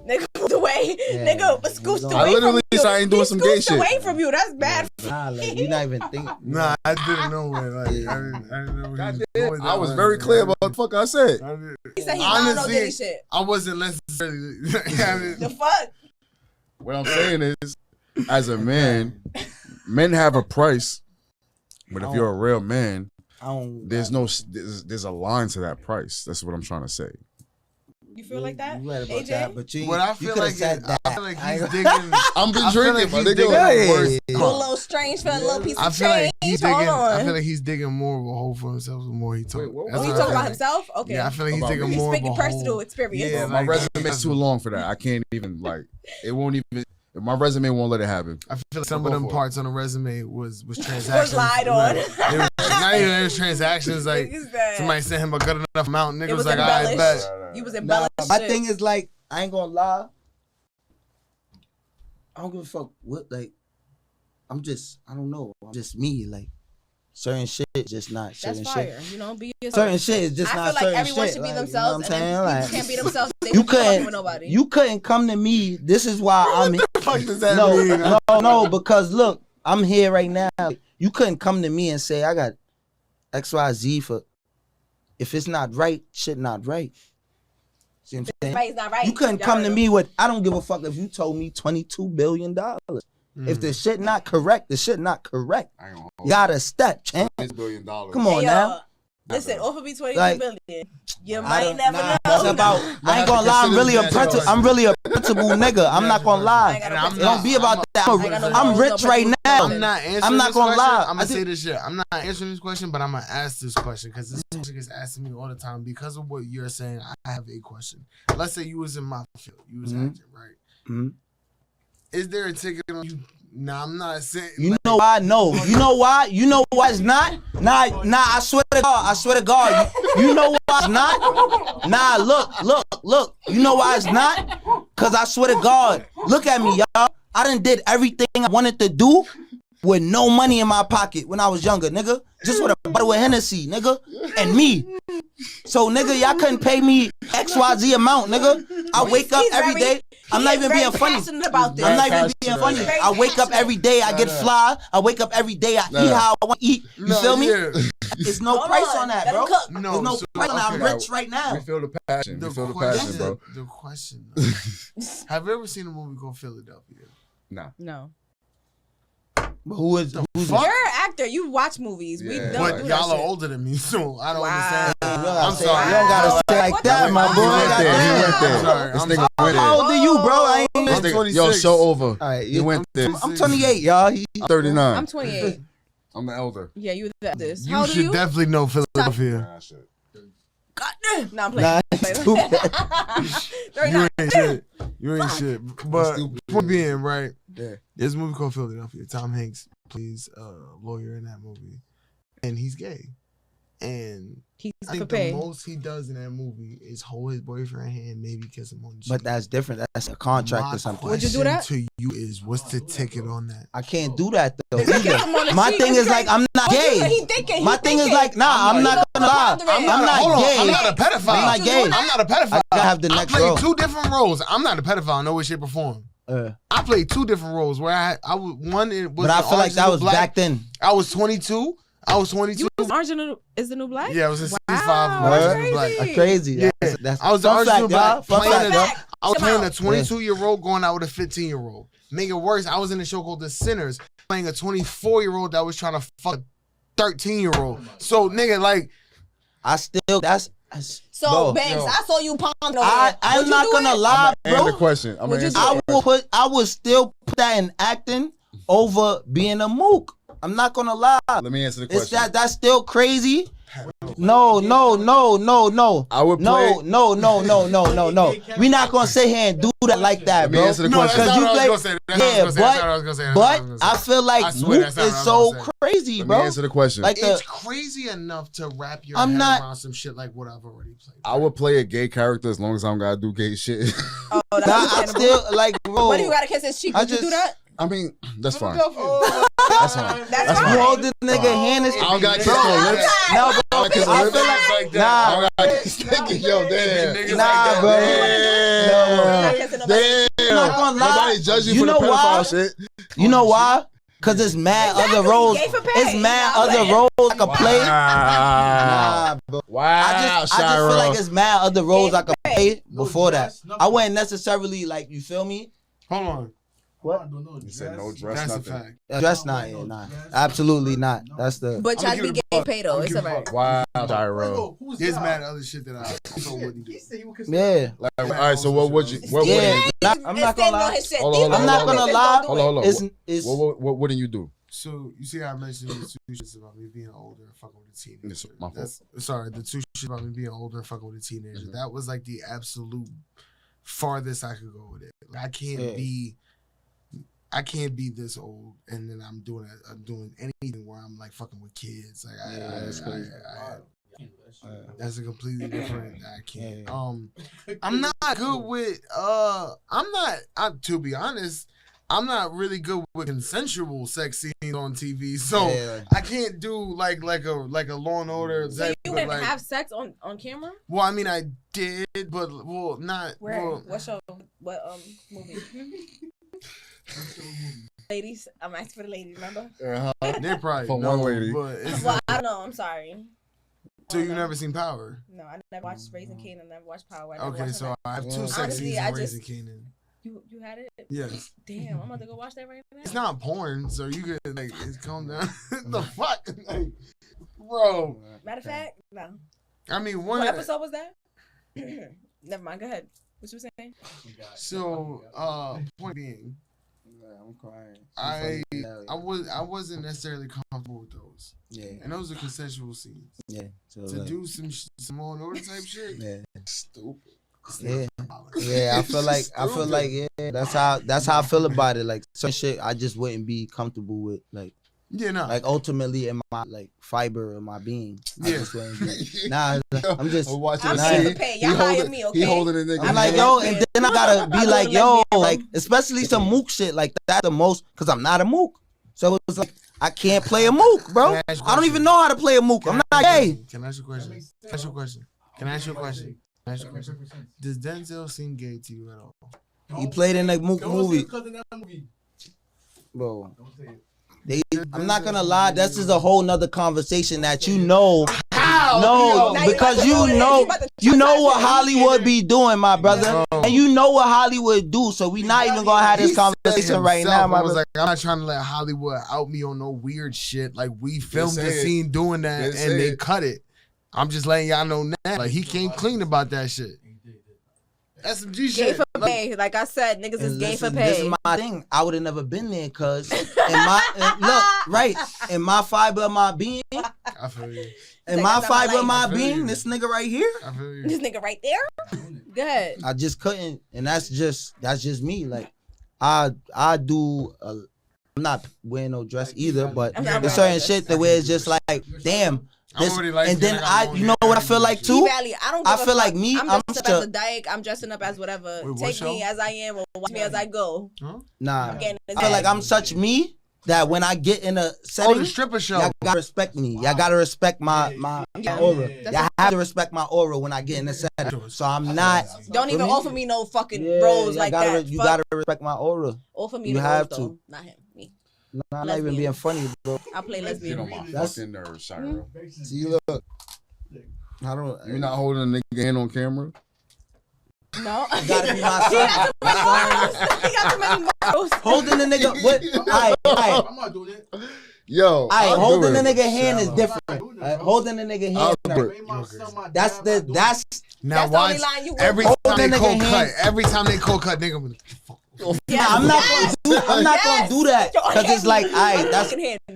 Nigga, moved away. Yeah, Nigga, we scooched going- away I literally from you. said I ain't doing He some gay scooched shit. away from you. That's bad. Nah, like we not even thinking. Nah, I didn't know it. Like, Yeah. I didn't know. God he was damn, going I was that very way. clear about what the fuck I said. I did- He said he lying on Honestly, Diddy shit. I wasn't necessarily. I mean, The fuck? What I'm saying is, as a man, men have a price, but if you're a real man, I don't. there's a line to that price. That's what I'm trying to say. You feel like that? You right about AJ? that, but you. what I you feel could have like said is, that. I feel like I he's ain't- digging. I'm been I feel drinking, like my he's nigga. digging Yeah, a yeah, worse. yeah. You a little strange for a little piece I of feel like he's change. digging. Hold on. I feel like he's digging more of a hole for himself the more he talks. Wait, what- That's Oh, you what I talking feel about like. himself? Okay. Yeah, I feel like he's About digging me. He's more of a speaking hole. personal experience. Yeah, My like, resume's too long for that. I can't even like. It won't even. My resume won't let it happen. I feel like some Go of them for it. parts on the resume was transactions. Was lied on. Like, it was not even it was transactions. Like Niggas that- somebody sent him a good enough amount. Nigga It was was like, I embellished. bet. You was Nah, embellished. my shit. thing is like, I ain't gonna lie. I don't give a fuck what like. I don't know. I'm just me. Like certain shit, just not That's certain fire. shit. You know, be yourself. Certain shit is just I not feel like certain everyone shit. should be like, themselves, You know and what then I'm people saying? can't be themselves. They You shouldn't be fucking couldn't. with nobody. You couldn't come to me. This is why I'm here. Fuck does that mean? No, because look, I'm here right now. You couldn't come to me and say I got XYZ for. If it's not right, shit not right. See what I'm saying? Right, it's not right. You couldn't Y'all come to heard me with, I don't give a fuck if you told me $22 billion. If the shit not correct, the shit not correct. I ain't gonna You gotta step, champ. $6 billion. Come on Hey, now. Listen, offer me 22 Like, billion. You I might don't- never nah, know. It's about, I ain't gonna lie, I'm really a principal nigga. I'm not gonna I lie. ain't got It no principle. don't be about that. I ain't got no I'm morals, rich no right principles, now. nothing. I'm not answering I'm not this gonna question. lie. I'm I gonna say did- this shit. I'm not answering this question, but I'm gonna ask this question because this question gets asked to me all the time because of what you're saying. I have a question. Let's say you was in my field, you was acting, right? Mhm. Is there a ticket on you? Nah, I'm not saying. You know why? No. You know why? You know why it's not? Nah, I swear to God. You know why it's not? Nah, look. You know why it's not? Cause I swear to God. Look at me, y'all. I done did everything I wanted to do. with no money in my pocket when I was younger, nigga. Just with a bottle of Hennessy, nigga, and me. So, nigga, y'all couldn't pay me XYZ amount, nigga. I wake up every day. I'm not even being funny. About this. I'm not even being funny. I wake up every day. I get fly. I wake up every day. I eat how I want to eat. You feel me? There's no price on that, bro. There's no price on that. I'm rich right now. We feel the passion. We feel the passion, bro. The question, have you ever seen a movie called Philadelphia? No. Who's You're an actor. You watch movies. We don't But do y'all that are shit. older than me, so I don't Wow. understand. I'm sorry. You don't gotta say like that, my boy. He went there. Sorry. This I'm nigga went How there. old are you, bro? I ain't This I'm nigga, 26. yo, show over. All right, He went there. I'm 28, y'all. I'm 39. I'm 28. I'm the elder. Yeah, you the this. How You old are should you? definitely know Philadelphia. Nah, shit. God. No, I'm playing. Nah, I'm playing. stupid. 39. You ain't shit. You ain't shit. But Stupid. point being, right? Yeah. There's a movie called Philadelphia. Tom Hanks plays a lawyer in that movie, and he's gay. And He's I think for pay. the most he does in that movie is hold his boyfriend's hand, maybe kiss him on the cheek. But that's different. That's a contract My or something. Would you do that? question to you is, what's the ticket on that? I can't do that though. Kiss him on Either. the My cheek thing is is like crazy. I'm not He gay. thinking. My thing is like I'm not gonna lie. I'm not Hold on, gay. I'm not a pedophile. I'm not gay. I'm not a pedophile. I gotta have the next I played role. 2 different roles. I'm not a pedophile in no way, shape, or form. I played 2 different roles where I was one. It was But I feel like that was black. back then. I was 22. I was 22. You was Orange is the New Black? Yeah, I was in 65. Wow, Orange is the crazy. New Black. Crazy. Yeah. That's I was the fun Orange is the New fact, y'all. Black. Fun Playing fact, y'all. I was Come playing out. a 22-year-old going out with a 15-year-old. Make it worse, I was in a show called The Sinners playing a 24-year-old that was trying to fuck a 13-year-old. So, nigga, like, I still So, bro, Banks, yo. I saw you pond over there. I'm Would you not do gonna it? lie, And the bro. question. I'm Would gonna you answer do the I would still put that in acting over being a mook. I'm not gonna lie. Let me answer the question. It's that's still crazy. No. I would play. No. We not gonna sit here and do that like that, Let me bro. answer the no, that's question. not you what I play- was going to say. That's not what I was going to say. But I feel like I swear mook that's not is what I so was gonna say. crazy, Let me bro. answer the question. Like It's crazy enough to wrap your I'm head not- around some shit like what I've already played. I would play a gay character as long as I don't gotta do gay shit. Oh, that's I understandable. still like, bro. What do you gotta kiss his cheek? I Would you do just- that? I mean, that's fine. That's That's fine. That's That's fine. You hold this nigga hand is I don't gotta kiss bro. no lips. No, bro. I don't kiss no I lips. feel like I nah, don't gotta kiss nigga. Yo, damn. nah, bro. You're not kissing nobody. Damn. not gonna lie. Nobody judge you You for the know why? pedophile shit. You know why? Cause it's mad Exactly, other roles. gay for pay. It's mad Nah, other man. roles I could play. Wow. Nah, bro. Wow, I just feel Shira. like it's mad other roles Gay I could for play before that. I wouldn't necessarily like, you feel me? Hold on. What? You said no dress, That's a nothing. fact. Dress not, yeah, nah. Absolutely not. That's the. But y'all be gay pay though. It's alright. Wow, Shira. There's mad other shit that I also wouldn't do. Yeah. Like, all right, so what would you? What Yeah. wouldn't I'm not gonna lie. Hold on, I'm not gonna lie. Hold on. It's What wouldn't you do? So you see how I mentioned the 2 shits about me being older and fucking with a teenager. Yes, my fault. That's, sorry, the 2 shits about me being older and fucking with a teenager. Mhm. That was like the absolute farthest I could go with it. Like, I can't be this old and then I'm doing anything where I'm like fucking with kids. Like that's crazy. that's a completely different. I can't. Yeah. I'm not good with. To be honest, I'm not really good with consensual sex scenes on TV. So Yeah. I can't do like a Law and Order. So type, you but, didn't like, have sex on camera? well, I mean, I did, but not. Where? Well, What show? What movie? Ladies, I'm asking for the ladies. Remember? they probably For know, one lady. but it's, Well, I don't know. I'm sorry. so you never seen Power? No, I never watched Raising Kanan. Never watched Power. I never Okay, watched so that. I have 2 sex Honestly, scenes I in just- Raising Kanan. You had it? Yes. Damn, I'm about to go watch that right now. It's not porn, so you could like it's calm down. The fuck, like, bro. Matter of fact, no. I mean, one. What episode was that? Never mind. Go ahead. What you saying? So, point being, I'm crying. I wasn't necessarily comfortable with those, Yeah. and those are consensual scenes. Yeah. So To like, do some Law and Order type shit. yeah. Stupid. Yeah. Yeah, I feel like yeah, that's how I feel about it. Like some shit I just wouldn't be comfortable with. Like ultimately in my like fiber of my being. I just wouldn't be. Nah, I'm just watching I'm the paying scene. to pay. Y'all hire me, okay? He holding the nigga. I'm like, yo, and then I gotta be like, yo, like, especially some mook shit like that the most, cause I'm not a mook. So it's like I can't play a mook, bro. Can I ask you a I don't question? even know how to play a mook. I'm not gay. Can I ask you a question? Can I ask you a question? Can I ask you a question? Can I ask you a question? Does Denzel seem gay to you at all? He played in a mook movie, Because of that movie. bro. Don't say it. I'm not gonna lie. This is a whole nother conversation that you know. How? No, Now you because about to you go there. know, about to you know chastise what him. Hollywood be doing, my brother, No. and you know what Hollywood do. So we not even gonna have this conversation right now, my I was brother. like, I'm not trying to let Hollywood out me on no weird shit. Like we filmed say the it. scene doing that They and say they it. cut it. I'm just letting y'all know now. Like he came clean about that shit. SMG Gay shit. for pay. Like I said, niggas is And gay for listen, pay. this is my thing. I would have never been there, cause in my fiber of my being, I feel you. in Like, my that's not fiber of my my life. I feel being, you. this nigga right here, I feel you. This nigga right there. Good. I just couldn't, and that's just me. Like I do. I'm not wearing no dress either, but I'm not there's wearing certain no shit that where it's just like, damn. I'm This, already like and then that. I got you know long what I hair. feel like E too? Valley, I don't. I give a feel like fuck. me, I'm I'm dressing up as such a dyke. I'm dressing up as whatever. Wait, what Take me show? as I am or watch me as I go. Nah. Getting this I feel like bag. I'm such me that when I get in a Oh, setting, the stripper show. y'all gotta respect me. Y'all gotta respect my Yeah. aura. That's Y'all have to respect my aura when I get in the setting. So I'm not. Don't even me? offer me no fucking Yeah, roles y'all like gotta, that. You Fuck. gotta respect my aura. Offer me you the have roles to. though, not him. Me. Nah, I'm not even being funny, bro. I'll play You lesbian. know my That's- fucking nerves, Shira. See, look. I don't. You're not holding a nigga hand on camera. No. You gotta be my He son. got too many morals. Holding the nigga. What? Alright. I'm not doing it. Yo, Alright, I'll holding do the it. nigga hand is I'm different. not doing it, bro. Holding the nigga I'll hand. do Right. it. Made my son my That's dad, the. I'm not doing That's. Now That's the only watch. line you Every will. time they Hold the cold nigga cut. hand. Every time they cold cut, nigga. be like, Yeah. I'm not gonna do. I'm not gonna do that because it's like, alright, that's.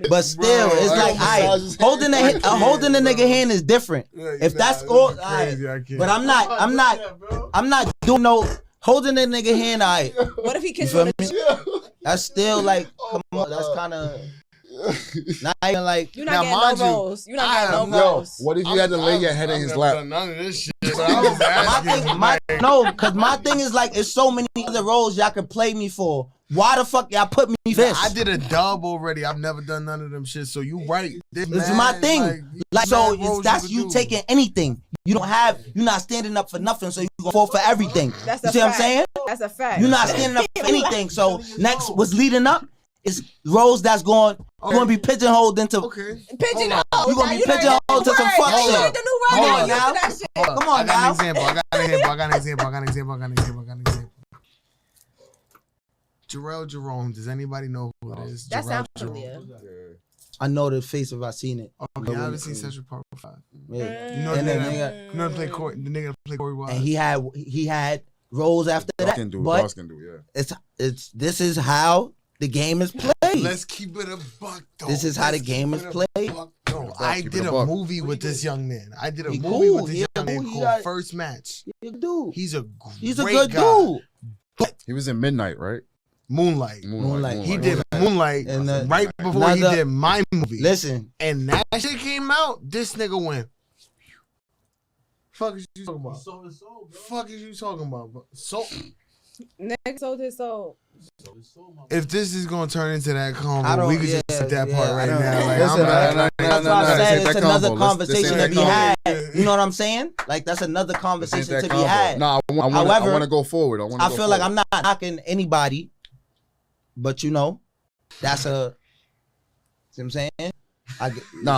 But still, Bro, it's I like, don't alright, massage his holding the hand. holding the nigga bro. hand is different. Yeah, If nah, that's this all, is alright. crazy, I can't. But I'm not doing no holding the nigga hand. Alright, What if he you kissed you feel on me? the That's still like, come on, that's kind of not even like. You're Now, not getting mind no you, roles. You're not I getting am- no Yo, roles. what if you had to lay your head in his I've lap? done none of this shit. So I was My asking, thing, like, cause my thing is like, it's so many other roles y'all could play me for. Why the fuck y'all put me this? I did a dub already. I've never done none of them shit. So you right. It's my thing. Like, so that's you taking anything. You don't have. You're not standing up for nothing. So you gonna fall for everything. That's You a see what I'm fact. saying? That's a fact. You're not standing up for anything. So next, what's leading up is roles that's going. You're gonna be pigeonholed into. Okay. Pigeonhole. You gonna be pigeonholed to some fuck Now you shit. heard the new Hold word. on Now now. you used to that shit. Come on I got now. an example. I got an example. Jarrell Jerome. Does anybody know who it is? That Jarrell sounds Jerome. familiar. I know the face if I seen it. Okay, I haven't seen Central Park 5. Yeah. You know And the then nigga, you know the nigga that play Corey Wise. And he had roles after Dawes that. can do. But Dawes can do. Yeah. it's this is how the game is played. Let's keep it a buck, though. This is how the Let's game keep is it a played. buck, though. Keep it I a did a buck. movie with this young man. I did a He movie cool. with this He young man cool. He called got- First Match. Dude, He's a he's a great good guy. dude. He was in Midnight, right? Moonlight. Moonlight. He did Moonlight And, right before he another- did my movie. Listen, And that shit came out, this nigga went. Fuck is you talking about? Sold his soul, bro. Fuck is you talking about, bro? So Nigga sold his soul. Sold his soul, my if this is gonna turn into that I convo, don't. we could yeah, just sit that yeah, part I right don't- now. Like, Listen, I'm not- no, that's no, why I no, said this ain't it's that another combo. This conversation ain't to that be combo. had. You know what I'm saying? Like that's another conversation to be had. No, I However, want to go forward. I feel like I'm not knocking anybody, but you know, that's a. See what I'm saying? I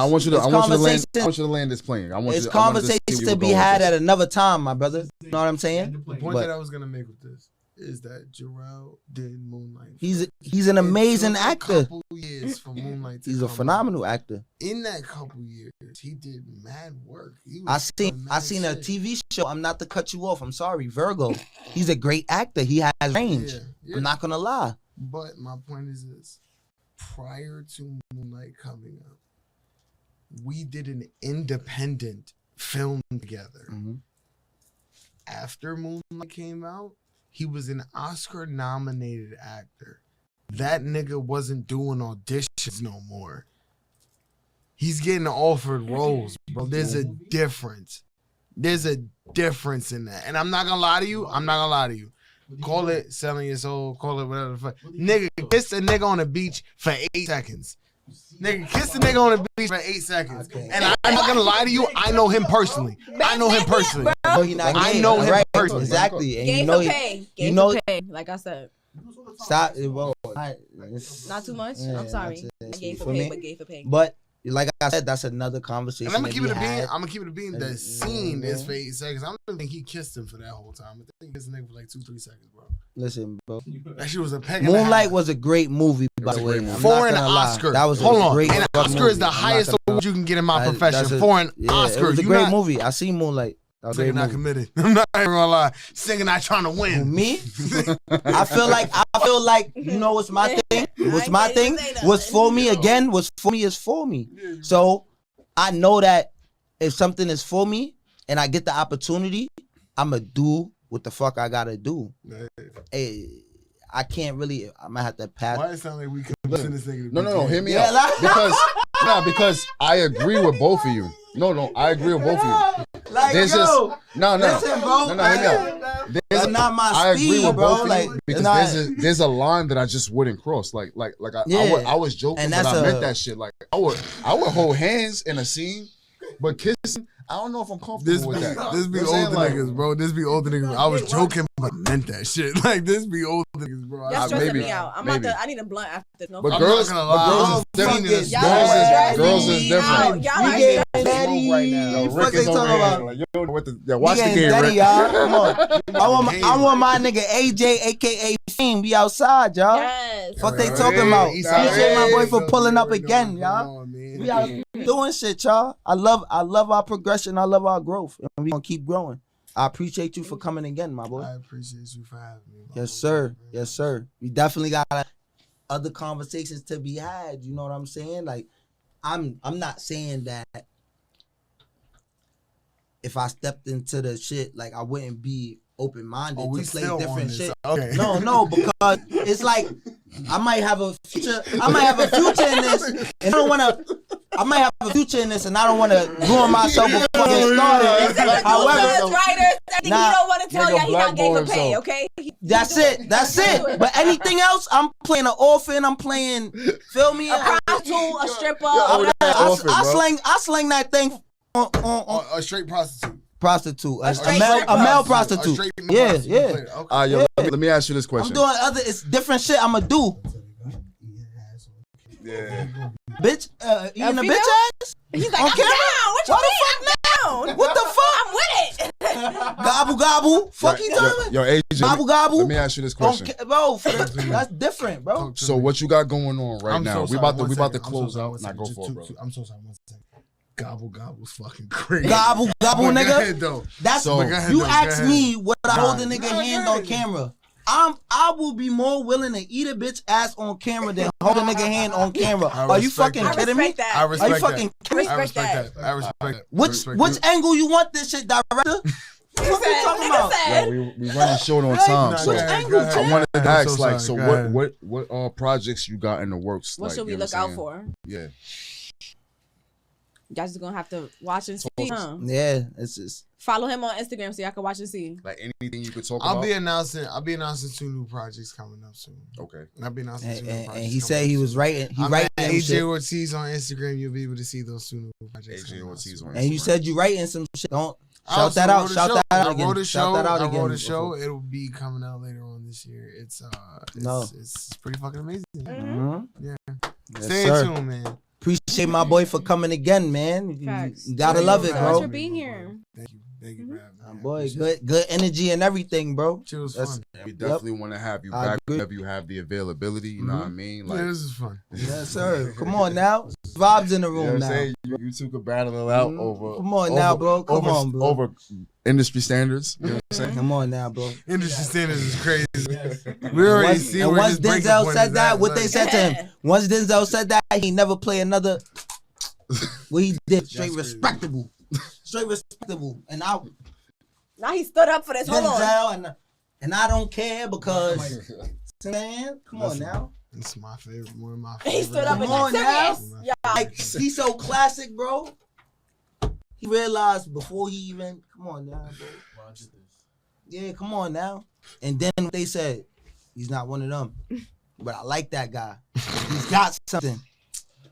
want you to. it's I want you to land. conversation- I want you to land this plane. I want It's you. I want to see conversations where to you be go with had this. at another time, my brother. You know what I'm saying? The point But- that I was gonna make with this is that Jarrell did Moonlight. He's an amazing It took actor. A couple years for Moonlight to He's a come phenomenal actor. out. In that couple years, he did mad work. He I was doing seen mad a shit. TV show. I'm not to cut you off. I'm sorry, Virgo. He's a great actor. He has range. Yeah. I'm not gonna lie. But my point is this: prior to Moonlight coming out, we did an independent film together. Mhm. After Moonlight came out, he was an Oscar-nominated actor. That nigga wasn't doing auditions no more. He's getting offered roles, bro. There's a difference. There's a difference in that. And I'm not gonna lie to you. Call it selling your soul. Call it whatever the fuck. Nigga, kiss a nigga on the beach for 8 seconds. Nigga, kiss the nigga on the beach for 8 seconds. And I'm not gonna lie to you, I know him personally. I know him personally. Bro, he not I gay. know him Right, personally. exactly. And Gay you know, for pay. Gay you know, for pay. Like I said. stop, bro. Not too much. Yeah, I'm sorry. that's it. Gay for For pay, me? but gay for pay. But like I said, that's another conversation. And I'm gonna that keep it we a bean. had. I'm gonna keep it a bean. The scene is for 8 seconds. I don't think he kissed him for that whole time. I think he kissed the nigga for like 2-3 seconds, bro. Listen, bro. That shit was a peg. and a Moonlight half. was a great movie, by the way. I'm not Foreign gonna lie. Oscar. That was Hold a on. great And fucking Oscar is movie. the I'm not highest gonna- award you can get in my that's profession. a- Foreign yeah, Oscar. It was a You great not, movie. I seen Moonlight. That was a Nigga great not movie. committed. I'm not even gonna lie. Singing, not trying to win. Who, me? I feel like you know what's my thing? What's my thing? What's for me again? What's for me is for me. So I know that if something is for me and I get the opportunity, I'ma do what the fuck I gotta do. Hey, I can't really. I might have to pass. Why it sound like we could listen to this nigga? No, hear me Yeah, out. like- Because I agree with both of you. No, I agree with both of you. Like, There's yo, just no, listen, bro. hear me out. That's not my I agree speed, with bro. both of Like, you because nah. there's a line that I just wouldn't cross. Like Yeah. I was joking, And but that's I meant a- that shit. Like I would hold hands in a scene, but kissing, I don't know if I'm comfortable with that. This be You know what I'm older saying? Like, niggas, bro. This be older niggas. I was joking, but I meant that shit. Like this be older niggas, bro. Y'all I- stressing maybe, me out. I'm maybe. about to. I need a blunt after this. No But I'm fuck. girls, not gonna lie. girls I'm is fucking different. this. Y'all Girls stressing is me different. out. Y'all We like getting stressing daddy. me. Right now. Yo, Fuck Rick they is over talking here. about? Like, yo, watch We the getting game, daddy, Rick. y'all. Come on. I want my nigga AJ, aka Fiend, be outside, y'all. Yes. Fuck they talking about? Eastside Appreciate my boy Hey, for pulling up come again, y'all. on, man. We out doing shit, y'all. I love our progression. I love our growth, and we gonna keep growing. I appreciate you for coming again, my boy. I appreciate you for having me. Yes, sir. Yes, sir. We definitely got other conversations to be had. You know what I'm saying? Like, I'm not saying that if I stepped into the shit, like I wouldn't be open-minded Oh, we to play still on different this. shit. Okay. No, because it's like I might have a future. I might have a future in this, and I don't want to. I might have a future in this, and I don't want to ruin myself before I get started. However, writers, I think Nah, he don't want to tell nigga y'all he not gay for blackball pay. himself. Okay. that's it. But anything else, I'm playing an orphan. I'm playing. Feel me? A prostitute, a stripper. Oh, that orphan, bro. I sling that thing on A straight prostitute. prostitute, a straight male prostitute. prostitute. A straight Yeah, prostitute. yeah. Okay. Yo, let me ask you this I'm question. doing it's different shit. I'ma do, Yeah. bitch. Eating a female? bitch ass. He's like, On I'm camera? down. What you Why the mean? I'm down. What the fuck? I'm with it. Gobble gobble. Fuck you talking. Yo, AJ, Gobble gobble. let me ask you this question. Bro, that's different, bro. So what you got going on right I'm now? so We sorry, about to one we about to second. I'm close so sorry, out. one Now second. go Just for it, bro. I'm so sorry. One second. Gobble gobble's fucking crazy. Gobble gobble, But go nigga. ahead, though. That's So- But go ahead, you though, go ask ahead. me what I hold a Nah. nigga hand on camera. I will be more willing to eat a bitch ass on camera than hold a nigga hand on camera. I Are you respect fucking that. I kidding me? respect that. I Are you respect fucking that. kidding me? I respect that. I respect that. I Which respect angle you want this shit, director? What you talking about? Yo, we running short on time, Nah, so go ahead, angle, go ahead. I wanted to I'm ask, so like, sorry. so Go ahead. what projects you got in the works? What like, should we you know look what I'm out saying? for? Yeah. Y'all just gonna have to watch and see. Huh? Yeah, it's just Follow him on Instagram so y'all can watch and see. Like anything you could talk I'll about. be announcing 2 new projects coming up soon. Okay. I'll be announcing 2 new and projects. he said coming he up was soon. writing. He I'm writing at them AJ shit. Ortiz on Instagram. You'll be able to see those 2 new projects. AJ coming out Ortiz soon. on And you said you writing some shit. Don't I shout also that out. wrote a Shout show. that out I again. wrote a Shout show. that out I again. wrote a show. It'll be coming out later on this year. It's No. it's pretty fucking amazing. Mhm. Yeah. Yes, Stay sir. tuned, man. Appreciate my boy for coming again, man. Facts. You gotta Thank love you it, for Thanks bro. for having being me, here. bro. Thank you. Thank you for having me. My I boy, appreciate it. good energy and everything, bro. Shit was That's- fun. We definitely want to have you I back agree. whenever you have the availability. You know what I mean? Yeah, this is fun. Yes, sir. Come on now. Vibes in the you know room what I'm now. saying? You two could battle it out over. Come on now, bro. Come on, bro. Over industry standards. You know what I'm saying? Come on now, bro. Industry standards is crazy. We already see And where once this breaking Denzel point said is that, at. what they Like, said to him, once Denzel said that, he never play another. What he did, straight That's crazy. respectable, straight respectable, and I Now he stood up for this. Hold on. Denzel and I don't care because, man, come on now, It's my favorite. One of my He favorite. stood up Come and on said, now. serious. Yeah. like he's so classic, bro. He realized before he even, come on now, bro. Yeah, come on now. And then they said, he's not one of them. But I like that guy. He's got something.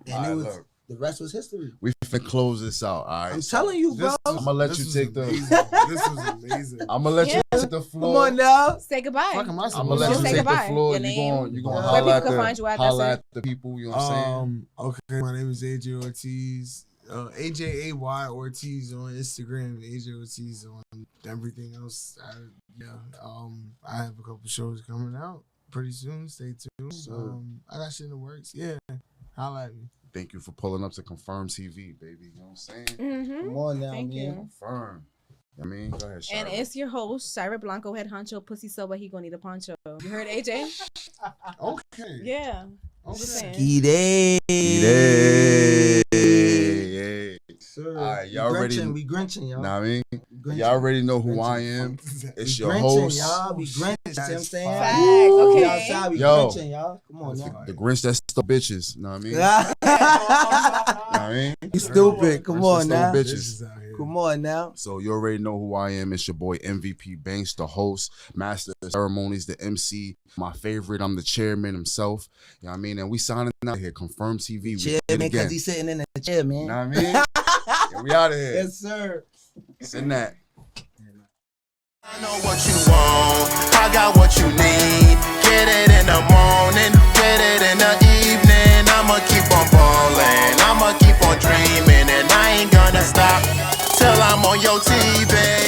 And All it right, was, look. the rest was history. We finna close this out, all right? I'm telling you, bro. I'ma let you take the. This was amazing. I'ma let Yeah. you take the Come floor. on now. Say goodbye. Fuck, am I I'ma supposed let to you Say take the goodbye. floor. Your You name. going Where holla people at can the find you at, that's holla it. at the people. You know what I'm saying? Okay, my name is Ajay Ortiz. AJAY Ortiz on Instagram, AJ Ortiz on everything else. I have a couple shows coming out pretty soon. Stay tuned. I got shit in the works. Yeah, holla at me. Thank you for pulling up to Confirm TV, baby. You know what I'm saying? Mm-hmm. Come on now, Thank man. you. Confirm. I mean, go ahead, And Shira. it's your host, Shira Blanco, head honcho, pussy sober, he gonna need a poncho. You heard AJ? Okay. Yeah. I'm just saying. Gide. G'day. Sir. All right, y'all ready? We grinching, y'all. Know what I mean? Grinching. Y'all already know who I am. It's your Grinching, host, y'all. We grinching. You know what I'm saying? Facts, We okay. outside, we Yo. grinching, y'all. Come on now. the Grinch that stole bitches. Know what I mean? Know what I mean? You stupid. Come Grinch on that now. stole bitches. Come on now. So you already know who I am. It's your boy MVP Banks, the host, master of ceremonies, the MC, my favorite. I'm the chairman himself. You know what I mean? And we signing out here. Confirm TV. We Chair, did it man, again. because he's sitting in the chair, man. You know what I mean? Yeah, we out of here. Yes, sir. Send that. I know what you want, I got what you need. Get it in the morning, get it in the evening. I'ma keep on ballin', I'ma keep on dreaming, and I ain't gonna stop till I'm on your TV.